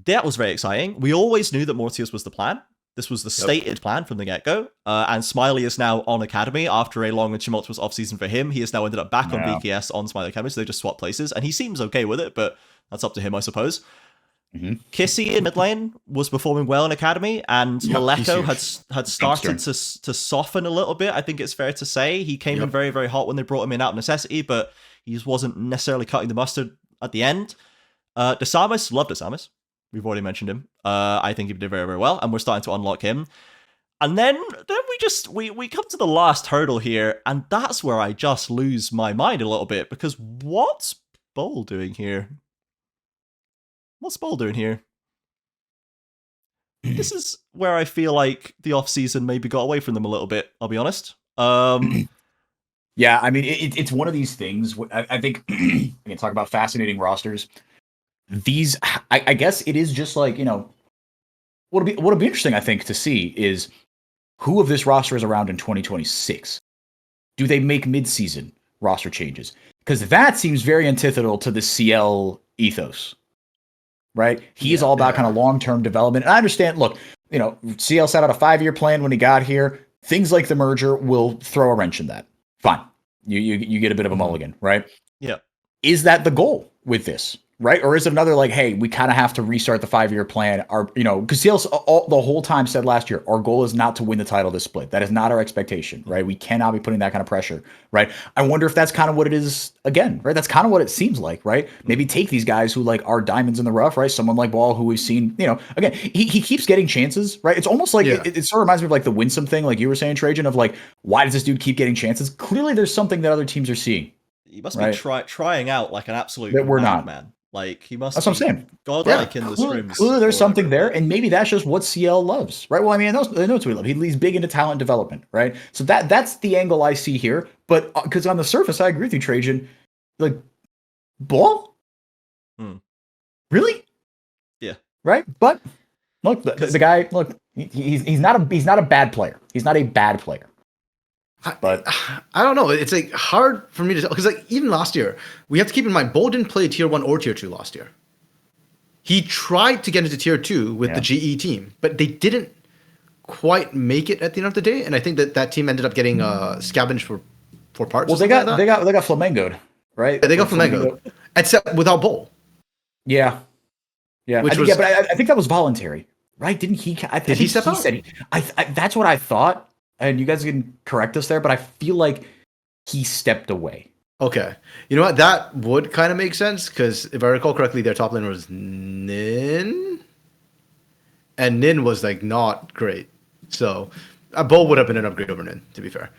that was very exciting. We always knew that Mortius was the plan. This was the stated plan from the get-go. And Smiley is now on Academy after a long and tumultuous offseason for him. He has now ended up back on BKS on Smiley Academy, so they just swapped places. And he seems okay with it, but that's up to him, I suppose. Kissy in mid lane was performing well in Academy, and Maleko had started to soften a little bit. I think it's fair to say he came in very, very hot when they brought him in out of necessity, but he just wasn't necessarily cutting the mustard at the end. Desamis, love Desamis. We've already mentioned him. I think he did very, very well, and we're starting to unlock him. And then we come to the last hurdle here, and that's where I just lose my mind a little bit, because what's Bowl doing here? What's Bowl doing here? This is where I feel like the off-season maybe got away from them a little bit, I'll be honest. Yeah, I mean, it's one of these things. I think we can talk about fascinating rosters. These, I guess it is just like, what'll be interesting, I think, to see is who of this roster is around in 2026. Do they make mid-season roster changes? Because that seems very antithetical to the CL ethos. Right? He is all about kind of long-term development. And I understand, look, CL set out a 5-year plan when he got here. Things like the merger will throw a wrench in that. Fine. You get a bit of a mulligan, right? Yeah. Is that the goal with this? Right? Or is it another like, hey, we kind of have to restart the 5-year plan? Because CL the whole time said last year, our goal is not to win the title this split. That is not our expectation, right? We cannot be putting that kind of pressure, right? I wonder if that's kind of what it is again, right? That's kind of what it seems like, right? Maybe take these guys who like are diamonds in the rough, right? Someone like Ball, who we've seen, again, he keeps getting chances, right? It's almost like it sort of reminds me of like the Winsome thing, like you were saying, Trajan, of like, why does this dude keep getting chances? Clearly there's something that other teams are seeing. He must be trying out like an absolute that we're not, man. Like, he must. That's what I'm saying. Godlike in the scrims. Clearly, there's something there, and maybe that's just what CL loves, right? Well, I mean, they know what we love. He's big into talent development, right? So that's the angle I see here. But because on the surface, I agree with you, Trajan. Like, Ball? Really? Yeah. Right? But look, the guy. Look, he's not a bad player. He's not a bad player. But I don't know. It's like hard for me to tell because like even last year, we have to keep in mind Bull didn't play tier 1 or tier 2 last year. He tried to get into tier 2 with the GE team, but they didn't quite make it at the end of the day. And I think that team ended up getting scavenged for parts. Well, they got flamengoed, right? Yeah, they got flamengoed, except without Bull. Yeah. But I think that was voluntary, right? Didn't he? Did he step out? Said that's what I thought. And you guys can correct us there, but I feel like he stepped away. Okay. You know what? That would kind of make sense because if I recall correctly, their top laner was Nin. And Nin was like not great. So Bull would have been an upgrade over Nin, to be fair.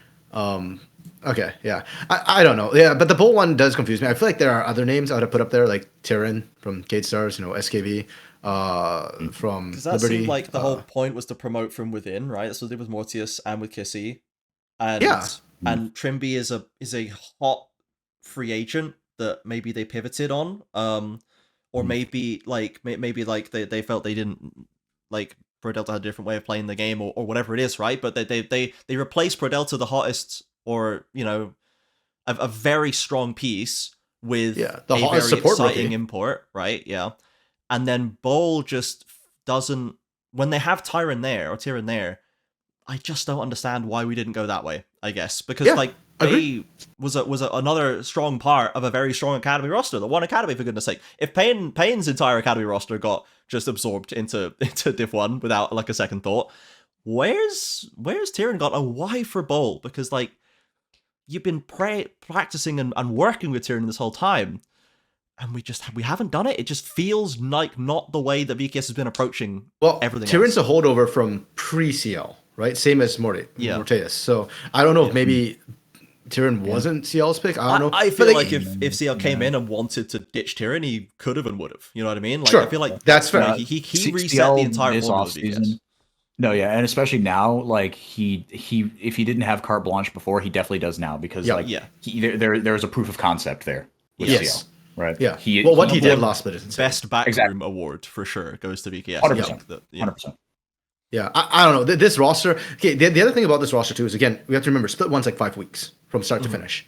Okay, yeah. I don't know. Yeah, but the Bull one does confuse me. I feel like there are other names I would have put up there, like Tyrion from Cade Stars, SKV. From because that Liberty, seemed like the whole point was to promote from within, right? So they did with Mortius and with Kissy, and Trimby is a hot free agent that maybe they pivoted on, or maybe they felt they didn't like Pro Delta had a different way of playing the game or whatever it is, right? But they replaced Pro Delta, the hottest or a very strong piece with the a hottest very support exciting rookie. import, right? Yeah. And then Bowl just doesn't. When they have Tyrion there, I just don't understand why we didn't go that way. I guess because Bay was another strong part of a very strong academy roster. The one academy, for goodness sake. If Payne's entire academy roster got just absorbed into Div 1 without like a second thought, where's Tyrion got a why for Bowl? Because like you've been practicing and working with Tyrion this whole time. And we haven't done it. It just feels like not the way that VKS has been approaching everything Tyrion's else. a holdover from pre-CL, right? Same as Mortius. So I don't know if maybe Tyrion wasn't CL's pick. I don't know. I feel like if CL came in and wanted to ditch Tyrion, he could have and would have. You know what I mean? Like sure. I feel like that's fair. He reset the entire formula of VKS. No, yeah, and especially now, like he if he didn't have carte blanche before, he definitely does now because there's a proof of concept there with CL. Right. Yeah. What he did last split is insane. Best backroom award for sure goes to VKS. 100%. Yeah. I don't know. This roster. Okay. The other thing about this roster too is again we have to remember split one's like 5 weeks from start to finish,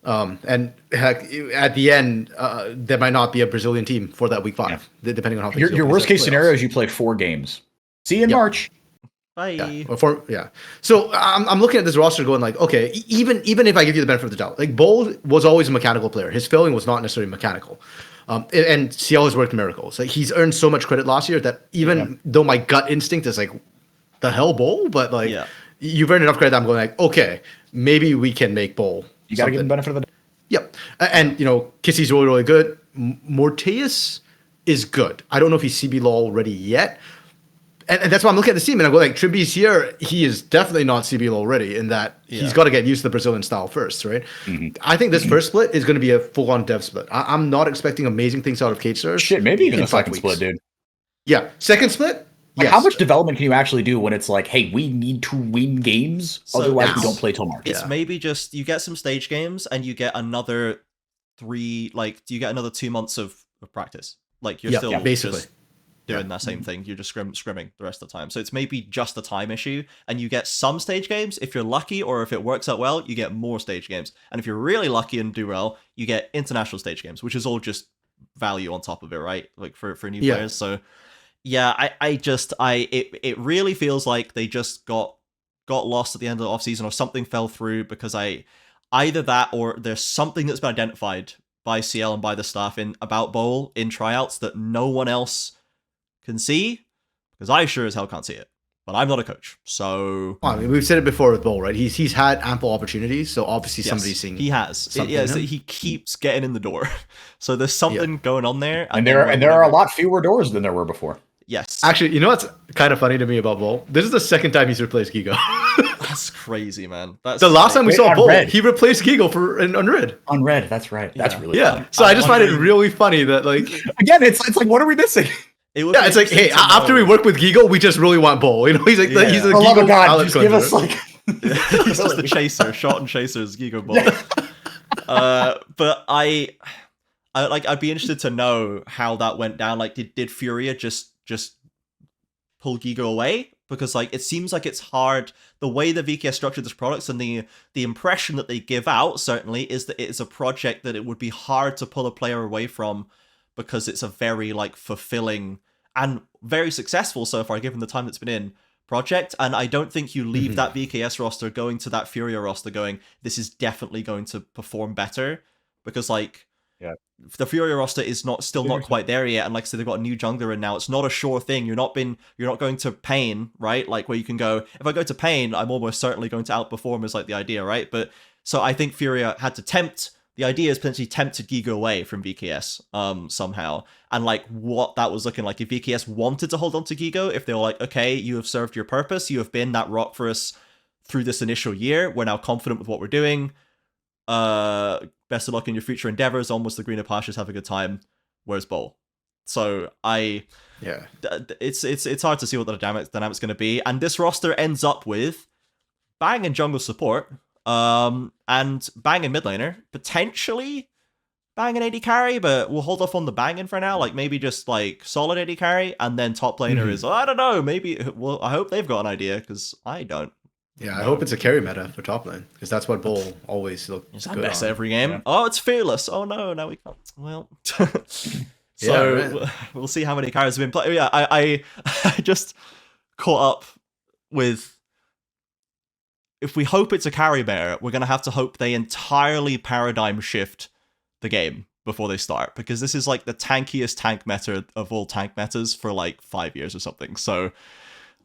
and heck, at the end there might not be a Brazilian team for that week 5, depending on how things your worst case scenario is you play 4 games. See you in March. Bye. So I'm looking at this roster going like, okay, even if I give you the benefit of the doubt, like Bull was always a mechanical player. His failing was not necessarily mechanical. And CL has worked miracles. Like he's earned so much credit last year that even though my gut instinct is like, the hell Bull, but like you've earned enough credit that I'm going like, okay, maybe we can make Bull. You got to give him the benefit of the doubt. Yep. And Kissy's really, really good. Mortius is good. I don't know if he's CB LOL ready yet. And that's why I'm looking at the team and I go like, Trimby's here. He is definitely not CBL already in that he's got to get used to the Brazilian style first, right? I think this first split is going to be a full-on dev split. I'm not expecting amazing things out of Cade Stars. Shit, maybe even a second split, dude. Yeah, second split? Like, how much development can you actually do when it's like, hey, we need to win games, otherwise we don't play till March? It's maybe just you get some stage games and you get another 2 months of practice. Like you're still basically just doing that same thing. You're just scrimming the rest of the time. So it's maybe just a time issue, and you get some stage games. If you're lucky, or if it works out well, you get more stage games. And if you're really lucky and do well, you get international stage games, which is all just value on top of it, right? Like for new players. So yeah, it really feels like they just got lost at the end of the offseason, or something fell through, because either that or there's something that's been identified by CL and by the staff about Bowl in tryouts that no one else can see, because I sure as hell can't see it. But I'm not a coach, so I mean, we've said it before with Bowl, right? He's had ample opportunities, so obviously somebody's seeing. He has. So he keeps getting in the door, so there's something going on there. And there are a lot fewer doors than there were before. Yes. Actually, you know what's kind of funny to me about Bowl? This is the second time he's replaced Gigo. That's crazy, man. That's the last time we saw Bowl, he replaced Gigo for on Red. On Red, that's right. That's really funny. So I just find it really funny that like again, it's like, what are we missing? It's like, hey, after we work with Gigo, we just really want Bowl. You know, he's like he's a Gigo God, just give us like he's just the chaser, shot and chaser's Gigo Bowl. But I'd be interested to know how that went down. Like, did FURIA just pull Gigo away? because like it seems like it's hard. The way the VKS structured this products and the impression that they give out certainly is that it is a project that it would be hard to pull a player away from, because it's a very like fulfilling and very successful so far given the time that's been in project. And I don't think you leave that VKS roster going to that FURIA roster going, this is definitely going to perform better, because like the FURIA roster is still not quite there yet, and like I said, they've got a new jungler in now. It's not a sure thing. You're not going to Pain, right? Like where you can go, if I go to Pain, I'm almost certainly going to outperform is like the idea, right? But so I think FURIA had to tempt. The idea is potentially tempted Giga away from VKS somehow. And like what that was looking like, if VKS wanted to hold on to Giga, if they were like, okay, you have served your purpose, you have been that rock for us through this initial year, we're now confident with what we're doing. Best of luck in your future endeavors. Almost the greener pastures, have a good time. Where's Bowl? So it's hard to see what the dynamic's going to be. And this roster ends up with Bang and jungle support, and Bang and mid laner, potentially Bang and AD carry, but we'll hold off on the banging for now. Like maybe just like solid AD carry, and then top laner is, I don't know, maybe. Well, I hope they've got an idea, because I don't. Yeah, I hope it's a carry meta for top lane, because that's what Bull always looks good best on. every game. Yeah. Oh, it's fearless. Oh no, now we can't. Well, we'll see how many carries have been played. Yeah, I just caught up with. If we hope it's a carry bear, we're gonna have to hope they entirely paradigm shift the game before they start, because this is like the tankiest tank meta of all tank metas for like 5 years or something. So.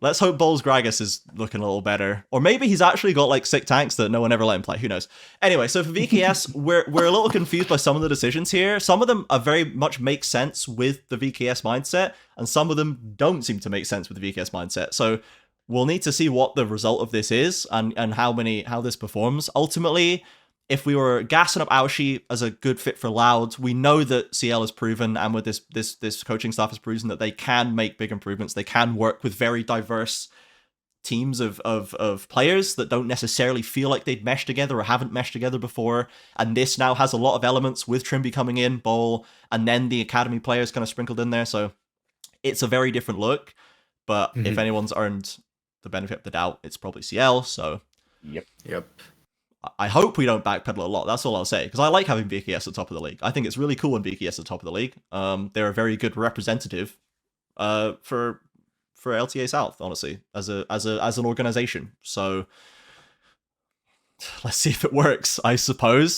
Let's hope Bowls Gragas is looking a little better. Or maybe he's actually got like sick tanks that no one ever let him play. Who knows? Anyway, so for VKS, we're a little confused by some of the decisions here. Some of them are very much make sense with the VKS mindset, and some of them don't seem to make sense with the VKS mindset. So we'll need to see what the result of this is and how this performs. Ultimately, if we were gassing up Aoshi as a good fit for Loud, we know that CL has proven, and with this coaching staff has proven, that they can make big improvements. They can work with very diverse teams of players that don't necessarily feel like they'd mesh together or haven't meshed together before. And this now has a lot of elements with Trimby coming in, Bowl, and then the academy players kind of sprinkled in there. So it's a very different look. But if anyone's earned the benefit of the doubt, it's probably CL. So Yep. I hope we don't backpedal a lot. That's all I'll say, because I like having VKS at the top of the league. I think it's really cool when VKS at the top of the league. They're a very good representative for LTA South, honestly, as an organization. So let's see if it works, I suppose.